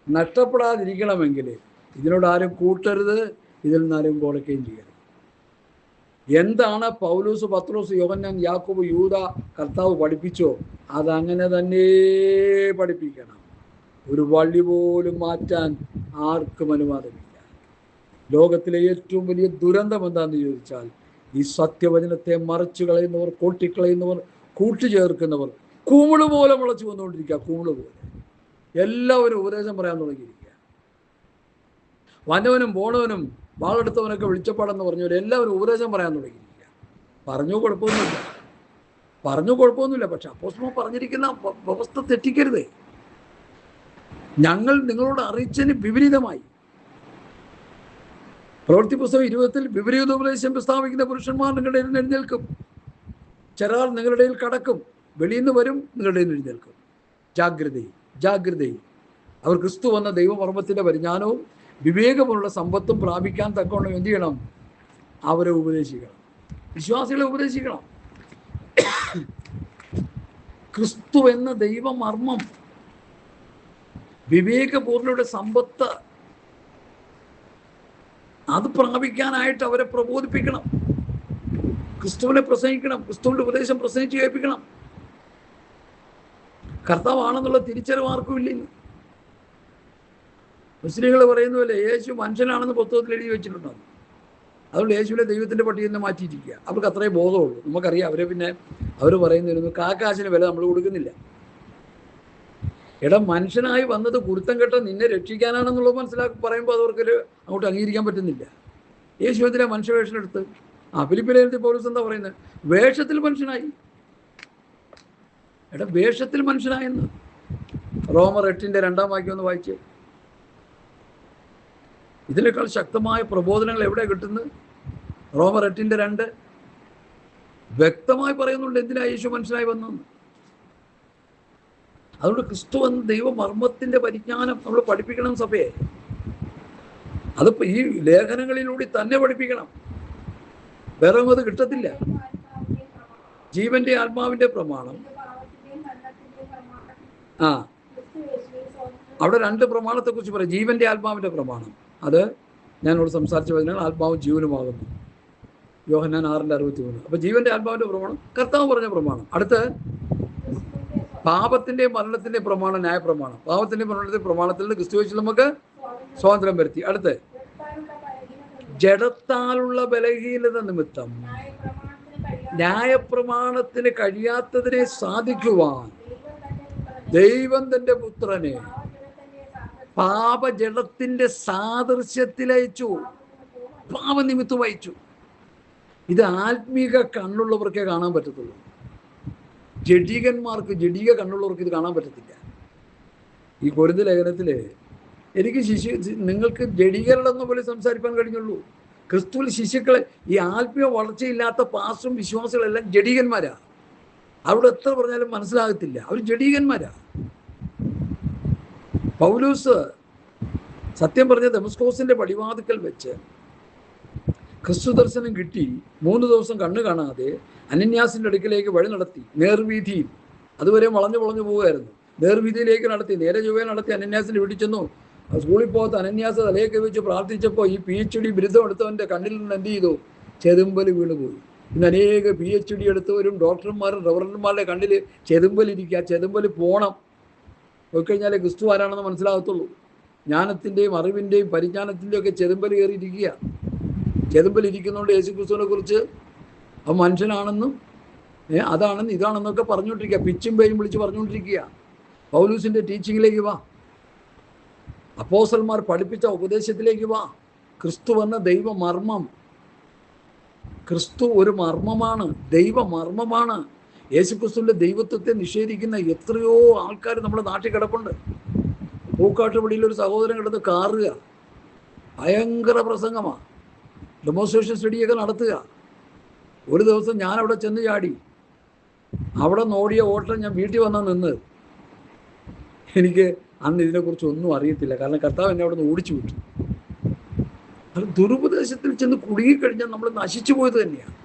നഷ്ടപ്പെടാതിരിക്കണമെങ്കിൽ ഇതിനോട് ആരും കൂട്ടരുത്, ഇതിൽ നിന്നാരും കുറയ്ക്കുകയും ചെയ്യരുത്. എന്താണ് പൗലോസ്, പത്രോസ്, യോഹന്നാൻ, യാക്കോബ്, യൂദ, കർത്താവ് പഠിപ്പിച്ചോ അതങ്ങനെ തന്നെ പഠിപ്പിക്കണം. ഒരു വള്ളി പോലും മാറ്റാൻ ആർക്കും അനുവാദമില്ല. ലോകത്തിലെ ഏറ്റവും വലിയ ദുരന്തം എന്താണെന്ന് ചോദിച്ചാൽ ഈ സത്യവചനത്തെ മറച്ചു കളയുന്നവർ, കൊട്ടിക്കളയുന്നവർ, കൂട്ടുചേർക്കുന്നവർ കുമിള് പോലെ മുളച്ചു വന്നുകൊണ്ടിരിക്കുക. കുമിള് പോലെ എല്ലാവരും ഉപദേശം പറയാൻ തുടങ്ങിയിരിക്കുക. വന്നവനും പോണവനും വാളെടുത്തവനൊക്കെ വിളിച്ചപ്പാടെന്ന് പറഞ്ഞവർ എല്ലാവരും ഉപദേശം പറയാൻ തുടങ്ങിയിരിക്കുക. പറഞ്ഞു കുഴപ്പമൊന്നുമില്ല. പക്ഷെ അപ്പോസ്തലൻ പറഞ്ഞിരിക്കുന്ന വ്യവസ്ഥ തെറ്റിക്കരുത്. ഞങ്ങൾ നിങ്ങളോട് അറിയിച്ചതിന് വിപരീതമായി. പ്രവൃത്തി പുസ്തകം 20 വിപരീതോപദേശം പ്രസ്താവിക്കുന്ന പുരുഷന്മാർ നിങ്ങളുടെ ഇടയിൽ എഴുന്നേൽക്കും. ചിലർ നിങ്ങളുടെ ഇടയിൽ കടക്കും, വെളിയിൽ നിന്ന് വരും, നിങ്ങളുടെ ഇടയിൽ എഴുന്നേൽക്കും. ജാഗ്രതയും. അവർ ക്രിസ്തു വന്ന ദൈവമർമ്മത്തിന്റെ പരിജ്ഞാനവും വിവേകമുള്ള സമ്പത്തും പ്രാപിക്കാൻ തക്കവണ്ണം എന്ത് ചെയ്യണം? അവരെ ഉപദേശിക്കണം, വിശ്വാസികളെ ഉപദേശിക്കണം. ക്രിസ്തു എന്ന ദൈവമർമ്മം, വിവേകപൂർണ്ണയുടെ സമ്പത്ത്, അത് പ്രാപിക്കാനായിട്ട് അവരെ പ്രബോധിപ്പിക്കണം. ക്രിസ്തുവിനെ പ്രസംഗിക്കണം, ക്രിസ്തുവിന്റെ ഉപദേശം പ്രസംഗിച്ച് കേൾപ്പിക്കണം. കർത്താവാണെന്നുള്ള തിരിച്ചറിവ് ആർക്കും ഇല്ല. മുസ്ലിങ്ങൾ പറയുന്ന പോലെ യേശു മനുഷ്യനാണെന്ന് പുസ്തകത്തിൽ എഴുതി വെച്ചിട്ടുണ്ടാകും. അതുകൊണ്ട് യേശുവിനെ ദൈവത്തിന്റെ പട്ടികയിൽ നിന്ന് മാറ്റിയിരിക്കുക. അവർക്ക് അത്രയും ബോധമുള്ളൂ. നമുക്കറിയാം അവരെ. പിന്നെ അവർ പറയുന്നതിനൊന്നും കാക്കാശിന് വില നമ്മൾ കൊടുക്കുന്നില്ല. മനുഷ്യനായി വന്നത് കുരുത്തം കെട്ട നിന്നെ രക്ഷിക്കാനാണെന്നുള്ളത് മനസ്സിലാക്കി പറയുമ്പോൾ അതവർക്കൊരു അങ്ങോട്ട് അംഗീകരിക്കാൻ പറ്റുന്നില്ല. യേശു എന്തിനാ മനുഷ്യവേഷം എടുത്ത്? ഫിലിപ്പിലെ പൗലോസ് എന്താ പറയുന്നത്? വേഷത്തിൽ മനുഷ്യനായി. വേഷത്തിൽ മനുഷ്യനായെന്ന് റോമർ 8:2 വാക്യം ഒന്ന് വായിച്ച്. ഇതിനേക്കാൾ ശക്തമായ പ്രബോധനങ്ങൾ എവിടെ കിട്ടുന്നത്? റോമർ 8:2 വ്യക്തമായി പറയുന്നുണ്ട് എന്തിനാ യേശു മനുഷ്യനായി വന്നെന്ന്. അതുകൊണ്ട് ക്രിസ്തു എന്ന ദൈവമർമ്മത്തിന്റെ പരിജ്ഞാനം നമ്മൾ പഠിപ്പിക്കണം സഭയെ. അതിപ്പോ ഈ ലേഖനങ്ങളിലൂടെ തന്നെ പഠിപ്പിക്കണം. വേറെ ഒന്നും അത് കിട്ടത്തില്ല. ജീവന്റെ ആത്മാവിന്റെ പ്രമാണം. അവിടെ 2 പ്രമാണത്തെ കുറിച്ച് പറയാം. ജീവന്റെ ആത്മാവിന്റെ പ്രമാണം, അത് ഞാനോട് സംസാരിച്ച വചനങ്ങൾ ആത്മാവും ജീവനുമാകുന്നു. യോഹന്നാൻ 6:63. അപ്പൊ ജീവന്റെ ആത്മാവിന്റെ പ്രമാണം കർത്താവ് പറഞ്ഞ പ്രമാണം. അടുത്ത് പാപത്തിന്റെ മരണത്തിന്റെ പ്രമാണം, ന്യായപ്രമാണം. പാപത്തിന്റെ മരണത്തിന്റെ പ്രമാണത്തിൽ നിന്ന് ക്രിസ്തുയേശുവിൽ നമുക്ക് സ്വാതന്ത്ര്യം വരുത്തി. അടുത്ത് ജഡത്താലുള്ള ബലഹീനത നിമിത്തം ന്യായപ്രമാണത്തിന് കഴിയാത്തതിനെ സാധിക്കുവാൻ ദൈവം തന്റെ പുത്രനെ പാപജഡത്തിന്റെ സാദൃശ്യത്തിലയച്ചു, പാപനിമിത്തം അയച്ചു. ഇത് ആത്മീക കണ്ണുള്ളവർക്കേ കാണാൻ പറ്റത്തുള്ളൂ. ജഡീക കണ്ണുള്ളവർക്ക് ഇത് കാണാൻ പറ്റത്തില്ല. ഈ കൊരിന്ത് ലേഖനത്തില് എനിക്ക് നിങ്ങൾക്ക് ജഡീകരടെന്ന പോലെ സംസാരിക്കാൻ കഴിഞ്ഞുള്ളൂ. ക്രിസ്തുവിൽ ശിശുക്കളെ, ഈ ആത്മീയ വളർച്ചയില്ലാത്ത പാസ്റ്ററും വിശ്വാസികളെല്ലാം ജഡീകന്മാരാ. അവിടെ എത്ര പറഞ്ഞാലും മനസ്സിലാകത്തില്ല, അവർ ജഡീകന്മാരാ. പൗലോസ് സത്യം പറഞ്ഞ ദമസ്കോസിന്റെ പടിവാതിക്കൽ വെച്ച് ക്രിസ്തു ദർശനം കിട്ടി 3 ദിവസം കണ്ണു കാണാതെ അനന്യാസിന്റെ അടുക്കിലേക്ക് വഴി നടത്തി. നേർവീതിയിൽ, അതുവരെ വളഞ്ഞു പോവുകയായിരുന്നു. നേർവീതിയിലേക്ക് നടത്തി, നേരെ ചൊവ്വേ നടത്തി അനന്യാസിന്റെ വീട്ടിൽ ചെന്നു. സ്കൂളിൽ പോകാത്ത അനന്യാസ് തലയൊക്കെ വെച്ച് പ്രാർത്ഥിച്ചപ്പോൾ ഈ PhD ബിരുദം എടുത്തവന്റെ കണ്ണിൽ നിന്ന് എന്ത് ചെയ്തു? ചെതുമ്പല് വീണുപോയി. ഇന്ന് അനേക PhD എടുത്തവരും ഡോക്ടർമാരും റവറന്മാരുടെ കണ്ണിൽ ചെതുമ്പലിരിക്കുക. ചെതുമ്പല് പോകണം. പോയിക്കഴിഞ്ഞാലേ ക്രിസ്തു ആരാണെന്ന് മനസ്സിലാകത്തുള്ളൂ. ജ്ഞാനത്തിൻ്റെയും അറിവിൻ്റെയും പരിജ്ഞാനത്തിൻ്റെയും ഒക്കെ ചെതുമ്പൽ കയറിയിരിക്കുക. ചെതുമ്പലിരിക്കുന്നതുകൊണ്ട് യേശു ക്രിസ്തുവിനെ കുറിച്ച് അവൻ മനുഷ്യനാണെന്നും അതാണെന്നും ഇതാണെന്നൊക്കെ പറഞ്ഞുകൊണ്ടിരിക്കുക. പിച്ചും പേരും വിളിച്ച് പറഞ്ഞുകൊണ്ടിരിക്കുക. പൗലൂസിൻ്റെ ടീച്ചിങ്ങിലേക്ക് വാ, അപ്പോസ്തലന്മാർ പഠിപ്പിച്ച ഉപദേശത്തിലേക്ക് വാ. ക്രിസ്തു എന്ന ദൈവമർമ്മം, ക്രിസ്തു ഒരു മർമ്മമാണ്, ദൈവമർമ്മമാണ്. യേശുക്രിസ്തുവിൻ്റെ ദൈവത്വത്തെ നിഷേധിക്കുന്ന എത്രയോ ആൾക്കാർ നമ്മുടെ നാട്ടിൽ കിടപ്പുണ്ട്. പൂക്കാട്ടുപടിയിൽ ഒരു സഹോദരൻ കിടന്ന് കാറുക, ഭയങ്കര പ്രസംഗമാണ്, ഡെമോൺസ്ട്രേഷൻ സ്റ്റഡിയൊക്കെ നടത്തുക. ഒരു ദിവസം ഞാൻ അവിടെ ചെന്ന് ചാടി. അവിടെ നോടിയ ഓട്ടം ഞാൻ വീട്ടിൽ വന്നാൽ നിന്ന്. എനിക്ക് അന്ന് ഇതിനെക്കുറിച്ച് ഒന്നും അറിയത്തില്ല. കാരണം കർത്താവ് എന്നെ അവിടെ നിന്ന് ഓടിച്ചു വിട്ടു. അത് ദുരുപദേശത്തിൽ ചെന്ന് കുടുങ്ങിക്കഴിഞ്ഞാൽ നമ്മൾ നശിച്ചു പോയത് തന്നെയാണ്.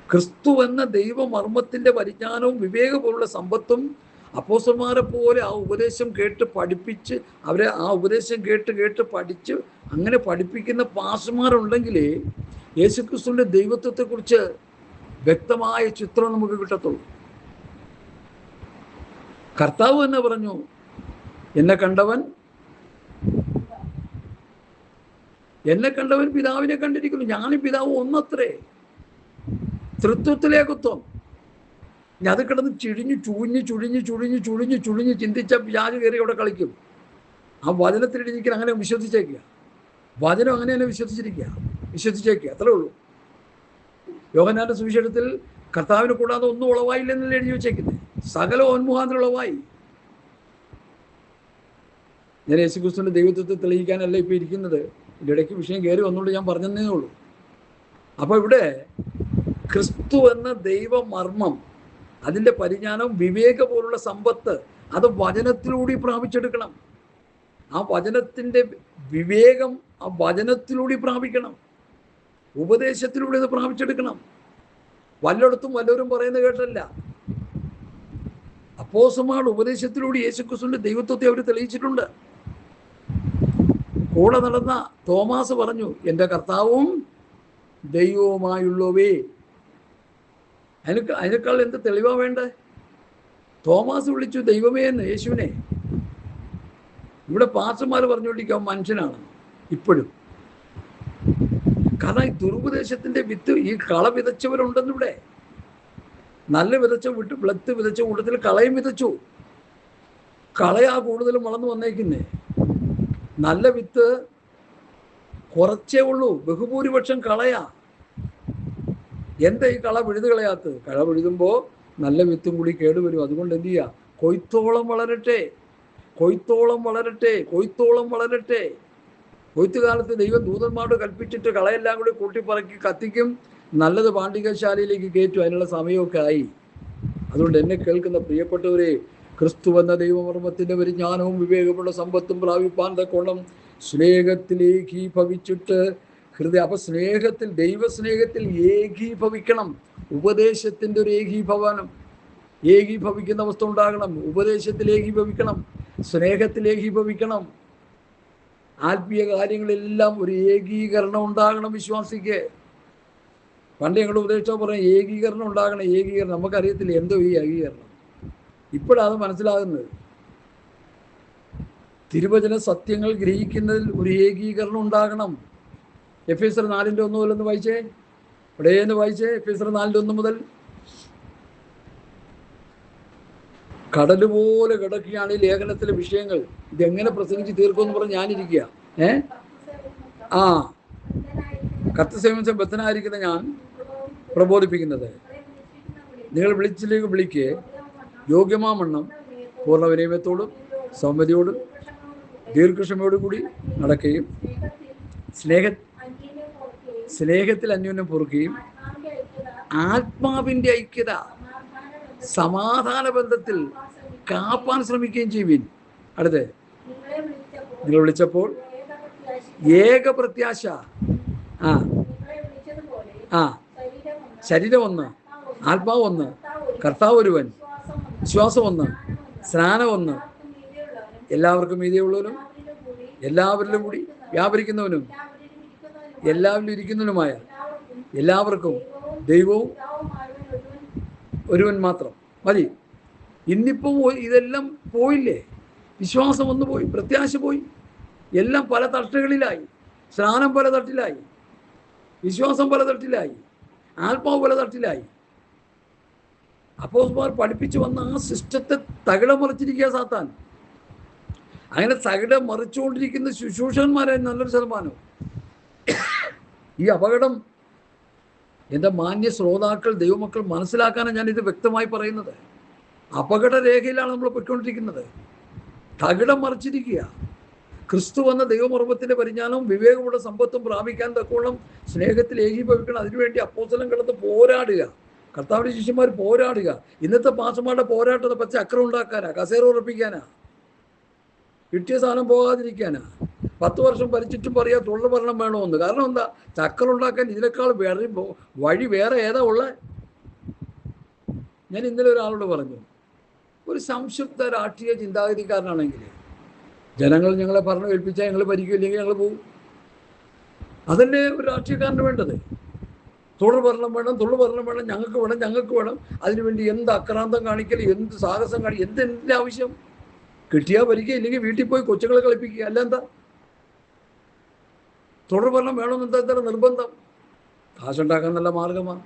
ക്രിസ്തു എന്ന ദൈവമർമ്മത്തിൻ്റെ പരിജ്ഞാനവും വിവേകപോലുള്ള സമ്പത്തും അപ്പോസ്തലന്മാരെ പോലെ ആ ഉപദേശം കേട്ട് പഠിപ്പിച്ച് അവരെ ആ ഉപദേശം കേട്ട് പഠിച്ച് അങ്ങനെ പഠിപ്പിക്കുന്ന പാസ്റ്റർമാരുണ്ടെങ്കിലേ യേശുക്രിസ്തുവിൻ്റെ ദൈവത്വത്തെക്കുറിച്ച് വ്യക്തമായ ചിത്രം നമുക്ക് കിട്ടത്തുള്ളൂ. കർത്താവ് തന്നെ പറഞ്ഞു, എന്നെ കണ്ടവൻ പിതാവിനെ കണ്ടിരിക്കുന്നു. ഞാനും പിതാവ് ഒന്നത്രേ. തൃത്വത്തിലേക്കത്വം. ഇനി അത് കിടന്ന് ചുഴിഞ്ഞ് ചിന്തിച്ച പിശാച് കയറി അവിടെ കളിക്കും. ആ വചനത്തിലിടിഞ്ഞിരിക്കാൻ അങ്ങനെ വിശ്വസിച്ചേക്കുക. വചനം അങ്ങനെ തന്നെ വിശ്വസിച്ചേക്കുക, അത്രേ ഉള്ളൂ. യോഹന്നാന്റെ സുവിശേഷത്തിൽ കർത്താവിനെ കൂടാതെ ഒന്നും ഉളവായില്ലെന്നല്ലേ എഴുതി വെച്ചേക്കുന്നത്. സകല ഓന്മുഖാന്തരം ഉളവായി. ഞാൻ യേശുക്രിസ്തുവിന്റെ ദൈവത്വത്തെ തെളിയിക്കാനല്ല ഇപ്പൊ ഇരിക്കുന്നത്. ഇതിൻ്റെ ഇടയ്ക്ക് വിഷയം കയറി വന്നുകൊണ്ട് ഞാൻ പറഞ്ഞതേ ഉള്ളൂ. അപ്പൊ ഇവിടെ ക്രിസ്തു എന്ന ദൈവമർമ്മം, അതിൻ്റെ പരിജ്ഞാനം, വിവേക പോലുള്ള സമ്പത്ത് അത് വചനത്തിലൂടെ പ്രാപിച്ചെടുക്കണം. ആ വചനത്തിൻ്റെ വിവേകം ആ വചനത്തിലൂടെ പ്രാപിക്കണം. ഉപദേശത്തിലൂടെ ഇത് പ്രാപിച്ചെടുക്കണം. വല്ലയിടത്തും വല്ലവരും പറയുന്നത് കേട്ടല്ല. അപ്പോസ്തലന്മാരുടെ ഉപദേശത്തിലൂടെ യേശുക്രിസ്തുവിന്റെ ദൈവത്വത്തെ അവർ തെളിയിച്ചിട്ടുണ്ട്. കൂടെ നടന്ന തോമാസ് പറഞ്ഞു, എൻ്റെ കർത്താവും ദൈവവുമായുള്ളവേ. അതിനേക്കാൾ എന്ത് തെളിവാ വേണ്ടേ? തോമാസ് വിളിച്ചു ദൈവമേ എന്ന് യേശുവിനെ. ഇവിടെ പാസ്റ്റർമാർ പറഞ്ഞുകൊണ്ടിരിക്കുക മനുഷ്യനാണ് ഇപ്പോഴും. കാരണം ഈ ദുരുപദേശത്തിന്റെ വിത്ത്, ഈ കള വിതച്ചവരുണ്ടെന്നിവിടെ. നല്ല വിളത്ത് വിതച്ച കൂട്ടത്തിൽ കളയും വിതച്ചു. കളയാ കൂടുതലും വളർന്നു വന്നേക്കുന്നേ. നല്ല വിത്ത് കുറച്ചേ ഉള്ളൂ, ബഹുഭൂരിപക്ഷം കളയാ. എന്താ ഈ കള പിഴുത് കളയാത്തത്? കള പിഴുതുമ്പോൾ നല്ല വിത്തും കൂടി കേടുവരും. അതുകൊണ്ട് എന്ത് ചെയ്യുക? കൊയ്ത്തോളം വളരട്ടെ, കൊയ്ത്തോളം വളരട്ടെ, കൊയ്ത്തോളം വളരട്ടെ. കൊയ്ത്തുകാലത്ത് ദൈവം ദൂതന്മാരോട് കൽപ്പിച്ചിട്ട് കളയെല്ലാം കൂടി കൂട്ടിപ്പറക്കി കത്തിക്കും, നല്ലത് പാണ്ഡികശാലയിലേക്ക് കയറ്റും. അതിനുള്ള സമയമൊക്കെ ആയി. അതുകൊണ്ട് എന്നെ കേൾക്കുന്ന പ്രിയപ്പെട്ടവരെ, ക്രിസ്തു എന്ന ദൈവമർമ്മത്തിൻ്റെ പരിജ്ഞാനവും വിവേകമുള്ള സമ്പത്തും പ്രാപിപ്പാൻ തക്കോണം സ്നേഹത്തിൽ ഏകീഭവിച്ചിട്ട് അപ്പൊ സ്നേഹത്തിൽ, ദൈവസ്നേഹത്തിൽ ഏകീഭവിക്കണം. ഉപദേശത്തിൻ്റെ ഒരു ഏകീഭവിക്കുന്ന അവസ്ഥ ഉണ്ടാകണം. ഉപദേശത്തിൽ ഏകീഭവിക്കണം, സ്നേഹത്തിൽ ഏകീഭവിക്കണം. ആത്മീയ കാര്യങ്ങളെല്ലാം ഒരു ഏകീകരണം ഉണ്ടാകണം വിശ്വാസിക്ക്. പണ്ട് ഞങ്ങളുടെ ഉപദേശം പറയും ഏകീകരണം ഉണ്ടാകണം, ഏകീകരണം. നമുക്കറിയത്തില്ല എന്തോ ഈ ഏകീകരണം. ഇപ്പോഴാണ് മനസ്സിലാകുന്നത്. തിരുവചന സത്യങ്ങൾ ഗ്രഹിക്കുന്നതിൽ ഒരു ഏകീകരണം ഉണ്ടാകണം. എഫേസ്യർ 4:1 മുതൽ ഒന്ന് വായിച്ചേ. ഇവിടെയെന്ന് വായിച്ചേ. എഫേസ്യർ 4:1 മുതൽ. കടല് പോലെ കിടക്കുകയാണ് ഈ ലേഖനത്തിലെ വിഷയങ്ങൾ. ഇതെങ്ങനെ പ്രസംഗിച്ച് തീർക്കുമെന്ന് പറഞ്ഞ് ഞാനിരിക്കുക. കർത്തൃസേവന ബദ്ധനായിരിക്കുന്ന ഞാൻ പ്രബോധിപ്പിക്കുന്നത്, നിങ്ങൾ വിളിച്ചിലേക്ക് വിളിക്ക് യോഗ്യമാമണ്ണം പൂർണ്ണ വിനയമത്തോടും സൗമ്യതയോടും ദീർഘക്ഷമയോടും കൂടി നടക്കുകയും സ്നേഹത്തിൽ അന്യോന്യം പൊറുക്കുകയും ആത്മാവിൻ്റെ ഐക്യത സമാധാന ബന്ധത്തിൽ കാപ്പാൻ ശ്രമിക്കുകയും ചെയ്യുവിൻ. അടുത്ത്, നിങ്ങൾ വിളിച്ചപ്പോൾ ഏക പ്രത്യാശ, ശരീരം ഒന്ന്, ആത്മാവ് ഒന്ന്, കർത്താവ് ഒരുവൻ, വിശ്വാസം ഒന്ന്, സ്നാനം ഒന്ന്, എല്ലാവർക്കും മീതെയുള്ളവനും എല്ലാവരിലും കൂടി വ്യാപരിക്കുന്നവനും എല്ലാവരിലും ഇരിക്കുന്നവനുമായ എല്ലാവർക്കും ദൈവവും ഒരുവൻ മാത്രം മതി. ഇന്നിപ്പോൾ ഇതെല്ലാം പോയില്ലേ? വിശ്വാസം ഒന്ന് പോയി, പ്രത്യാശ പോയി, എല്ലാം പല തട്ടുകളിലായി. സ്നാനം പല തട്ടിലായി, വിശ്വാസം പല തട്ടിലായി, ആത്മാവ് പല തട്ടിലായി. അപ്പോസ്തലന്മാർ പഠിപ്പിച്ചു വന്ന ആ സിസ്റ്റത്തെ തകിടം മറിച്ചിരിക്കുക സാത്താൻ. അങ്ങനെ തകിടം മറിച്ചുകൊണ്ടിരിക്കുന്ന ശുശ്രൂഷകന്മാരായി നല്ലൊരു ശതമാനം. ഈ അപകടം എൻ്റെ മാന്യ ശ്രോതാക്കൾ, ദൈവമക്കൾ മനസ്സിലാക്കാനാണ് ഞാനിത് വ്യക്തമായി പറയുന്നത്. അപകട രേഖയിലാണ് നമ്മൾ പൊയ്ക്കൊണ്ടിരിക്കുന്നത്. തകിടം മറിച്ചിരിക്കുക. ക്രിസ്തു വന്ന ദൈവമർമ്മത്തിൻ്റെ പരിജ്ഞാനവും വിവേകമുള്ള സമ്പത്തും പ്രാപിക്കാൻ തക്കോളം സ്നേഹത്തിൽ ഏകീഭവിക്കണം. അതിനുവേണ്ടി അപ്പോസ്തലൻ കിടന്ന് പോരാടുക. കർത്താവിൻ്റെ ശിഷ്യന്മാർ പോരാടുക. ഇന്നത്തെ പാസ്റ്റർമാരുടെ പോരാട്ടത്തെ പച്ച അക്രം ഉണ്ടാക്കാനാ, കസേര ഉറപ്പിക്കാനാ, കിട്ടിയ സാധനം പോകാതിരിക്കാനാ. 10 വർഷം ഭരിച്ചിട്ടും പറയാ തൊഴിൽ ഭരണം വേണമെന്ന്. കാരണം എന്താ? ചക്കറുണ്ടാക്കാൻ ഇതിനേക്കാൾ വഴി വേറെ ഏതാ ഉള്ളത്? ഞാൻ ഇന്നലെ ഒരാളോട് പറഞ്ഞു, ഒരു സംക്ഷിപ്ത രാഷ്ട്രീയ ചിന്താഗതിക്കാരനാണെങ്കിൽ ജനങ്ങൾ ഞങ്ങളെ ഭരണം ഏൽപ്പിച്ചാൽ ഞങ്ങൾ ഭരിക്കില്ലെങ്കിൽ ഞങ്ങൾ പോകും. അതല്ലേ ഒരു രാഷ്ട്രീയക്കാരന് വേണ്ടത്? തുടർ ഭരണം വേണം, ഞങ്ങൾക്ക് വേണം. അതിനുവേണ്ടി എന്ത് അക്രാന്തം കാണിക്കൽ, എന്ത് സാഹസം കാണിക്കൽ, എന്തിൻ്റെ ആവശ്യം? കിട്ടിയാൽ ഭരിക്കുക, ഇല്ലെങ്കിൽ വീട്ടിൽ പോയി കൊച്ചുങ്ങളെ കളിപ്പിക്കുക. അല്ല എന്താ? തുടർ ഭരണം വേണമെന്ന് എന്താ നിർബന്ധം? കാശുണ്ടാക്കാൻ നല്ല മാർഗമാണ്.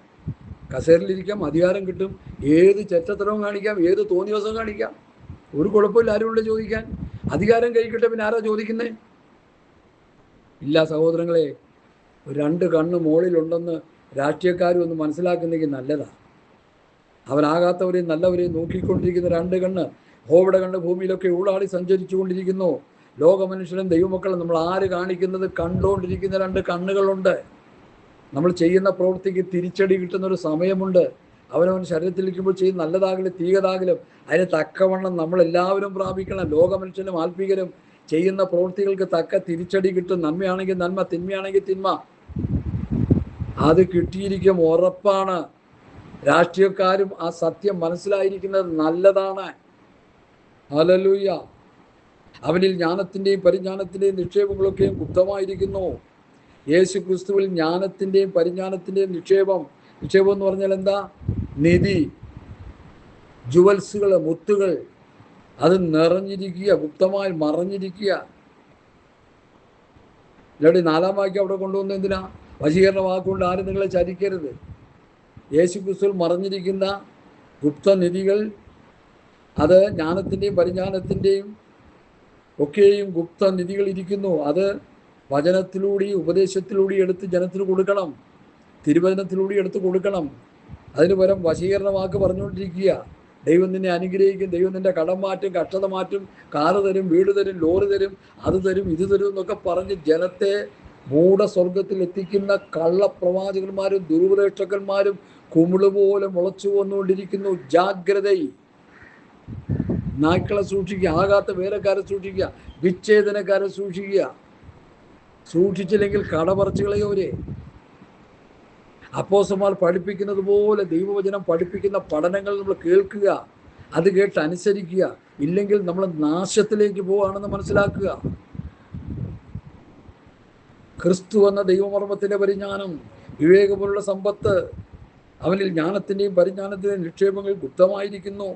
കസേരയിലിരിക്കാം, അധികാരം കിട്ടും, ഏത് ചെറ്റത്തരവും കാണിക്കാം, ഏത് തോന്നിയവസവും കാണിക്കാം. ഒരു കുഴപ്പമില്ല ആരുമുണ്ട് ചോദിക്കാൻ. അധികാരം കഴിക്കട്ടെ, പിന്നെ ആരാ ചോദിക്കുന്നേ? ഇല്ല സഹോദരങ്ങളെ, രണ്ട് കണ്ണ് മുകളിലുണ്ടെന്ന് രാഷ്ട്രീയക്കാരും ഒന്ന് മനസ്സിലാക്കുന്നെങ്കിൽ നല്ലതാണ്. അവരാകാത്തവരെയും നല്ലവരെയും നോക്കിക്കൊണ്ടിരിക്കുന്ന രണ്ട് കണ്ണ്, യഹോവയുടെ കണ്ണ് ഭൂമിയിലൊക്കെ ഊളാടി സഞ്ചരിച്ചു കൊണ്ടിരിക്കുന്നു. ലോകമനുഷ്യനും ദൈവമക്കളും നമ്മൾ ആര് കാണിക്കുന്നത് കണ്ടുകൊണ്ടിരിക്കുന്ന രണ്ട് കണ്ണുകളുണ്ട്. നമ്മൾ ചെയ്യുന്ന പ്രവൃത്തിക്ക് തിരിച്ചടി കിട്ടുന്നൊരു സമയമുണ്ട്. അവനവൻ ശരീരത്തിലിരിക്കുമ്പോൾ ചെയ്യുന്ന നല്ലതാകലും തീയതാകലും അതിന് തക്കവണ്ണം നമ്മളെല്ലാവരും പ്രാപിക്കണം. ലോകമനുഷ്യനും ആത്മീകരും ചെയ്യുന്ന പ്രവൃത്തികൾക്ക് തക്ക തിരിച്ചടി കിട്ടും. നന്മയാണെങ്കിൽ നന്മ, തിന്മയാണെങ്കിൽ തിന്മ. അത് കിട്ടിയിരിക്കും, ഉറപ്പാണ്. രാഷ്ട്രീയക്കാരും ആ സത്യം മനസ്സിലായിരിക്കുന്നത് നല്ലതാണ്. ഹല്ലേലൂയ. അവനിൽ ജ്ഞാനത്തിൻ്റെയും പരിജ്ഞാനത്തിൻ്റെയും നിക്ഷേപങ്ങളൊക്കെയും ഗുപ്തമായിരിക്കുന്നു. യേശു ക്രിസ്തുവിൽ ജ്ഞാനത്തിൻ്റെയും പരിജ്ഞാനത്തിൻ്റെയും നിക്ഷേപം എന്ന് പറഞ്ഞാൽ എന്താ? നിധി, ജുവൽസുകൾ, മുത്തുകൾ, അത് നിറഞ്ഞിരിക്കുക, ഗുപ്തമായി മറഞ്ഞിരിക്കുക. ഇല്ലാതെ 4-ാം വാക്യം അവിടെ കൊണ്ടുവന്ന എന്തിനാ? വശീകരണ വാക്കുകൊണ്ട് ആരും നിങ്ങളെ ചതിക്കരുത്. യേശു ക്രിസ്തുവിൽ മറഞ്ഞിരിക്കുന്ന ഗുപ്തനിധികൾ, അത് ജ്ഞാനത്തിൻ്റെയും പരിജ്ഞാനത്തിൻ്റെയും ഒക്കെയും ഗുപ്തനിധികൾ ഇരിക്കുന്നു. അത് വചനത്തിലൂടെയും ഉപദേശത്തിലൂടെയും എടുത്ത് ജനത്തിന് കൊടുക്കണം, തിരുവചനത്തിലൂടെ എടുത്ത് കൊടുക്കണം. അതിന് പകരം വശീകരണ വാക്ക് പറഞ്ഞുകൊണ്ടിരിക്കുക. ദൈവം നിന്നെ അനുഗ്രഹിക്കും, ദൈവം നിന്റെ കടം മാറ്റും, കഷ്ടത മാറ്റും, കാറ് തരും, വീട് തരും, ലോറി തരും, അത് തരും, ഇത് തരും എന്നൊക്കെ പറഞ്ഞ് ജനത്തെ മൂഢസ്വർഗത്തിൽ എത്തിക്കുന്ന കള്ളപ്രവാചകന്മാരും ദുരുപദേഷ്ടകന്മാരും കുമിളുപോലെ മുളച്ചു വന്നുകൊണ്ടിരിക്കുന്നു. ജാഗ്രത. നായ്ക്കളെ സൂക്ഷിക്കുക, ആകാത്ത വേലക്കാരെ സൂക്ഷിക്കുക, വിച്ഛേദനക്കാരെ സൂക്ഷിക്കുക. സൂക്ഷിച്ചില്ലെങ്കിൽ കടപറച്ചുകളെയോരെ. അപ്പോസ്തലന്മാർ പഠിപ്പിക്കുന്നത് പോലെ ദൈവവചനം പഠിപ്പിക്കുന്ന പഠനങ്ങൾ നമ്മൾ കേൾക്കുക, അത് കേട്ട് അനുസരിക്കുക. ഇല്ലെങ്കിൽ നമ്മൾ നാശത്തിലേക്ക് പോവുകയാണെന്ന് മനസ്സിലാക്കുക. ക്രിസ്തു എന്ന ദൈവമർമ്മത്തിൻ്റെ പരിജ്ഞാനം, വിവേകമുള്ള സമ്പത്ത്, അവനിൽ ജ്ഞാനത്തിൻ്റെയും പരിജ്ഞാനത്തിൻ്റെയും നിക്ഷേപങ്ങൾ ഗുപ്തമായിരിക്കുന്നു.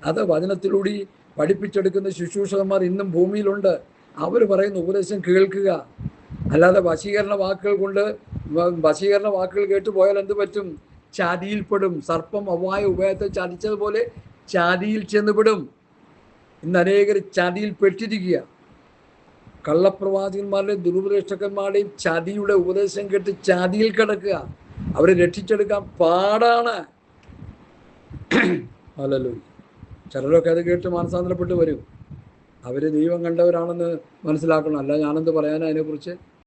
അത് വചനത്തിലൂടെ പഠിപ്പിച്ചെടുക്കുന്ന ശുശ്രൂഷകന്മാർ ഇന്നും ഭൂമിയിലുണ്ട്. അവർ പറയുന്ന ഉപദേശം കേൾക്കുക. അല്ലാതെ വശീകരണ വാക്കുകൾ കേട്ട് പോയാൽ എന്ത് പറ്റും? ചതിയിൽപ്പെടും. സർപ്പം അവ്വായ ഉഭയത്തെ ചതിച്ചതുപോലെ ചതിയിൽ ചെന്നുപെടും. ഇന്ന് അനേകർ ചതിയിൽ പെട്ടിരിക്കുക. കള്ളപ്രവാചകന്മാരുടെയും ദുരുപദേഷ്ടകന്മാരുടെയും ചതിയുടെ ഉപദേശം കേട്ട് ചതിയിൽ കിടക്കുക. അവരെ രക്ഷിച്ചെടുക്കാൻ പാടാണ്. ഹല്ലേലൂയ. ചിലരൊക്കെ അത് കേട്ട് മാനസാന്തരപ്പെട്ട് വരും. അവർ ദൈവം കണ്ടവരാണെന്ന് മനസ്സിലാക്കണം. അല്ല ഞാനെന്ത് പറയാനാ അതിനെക്കുറിച്ച്?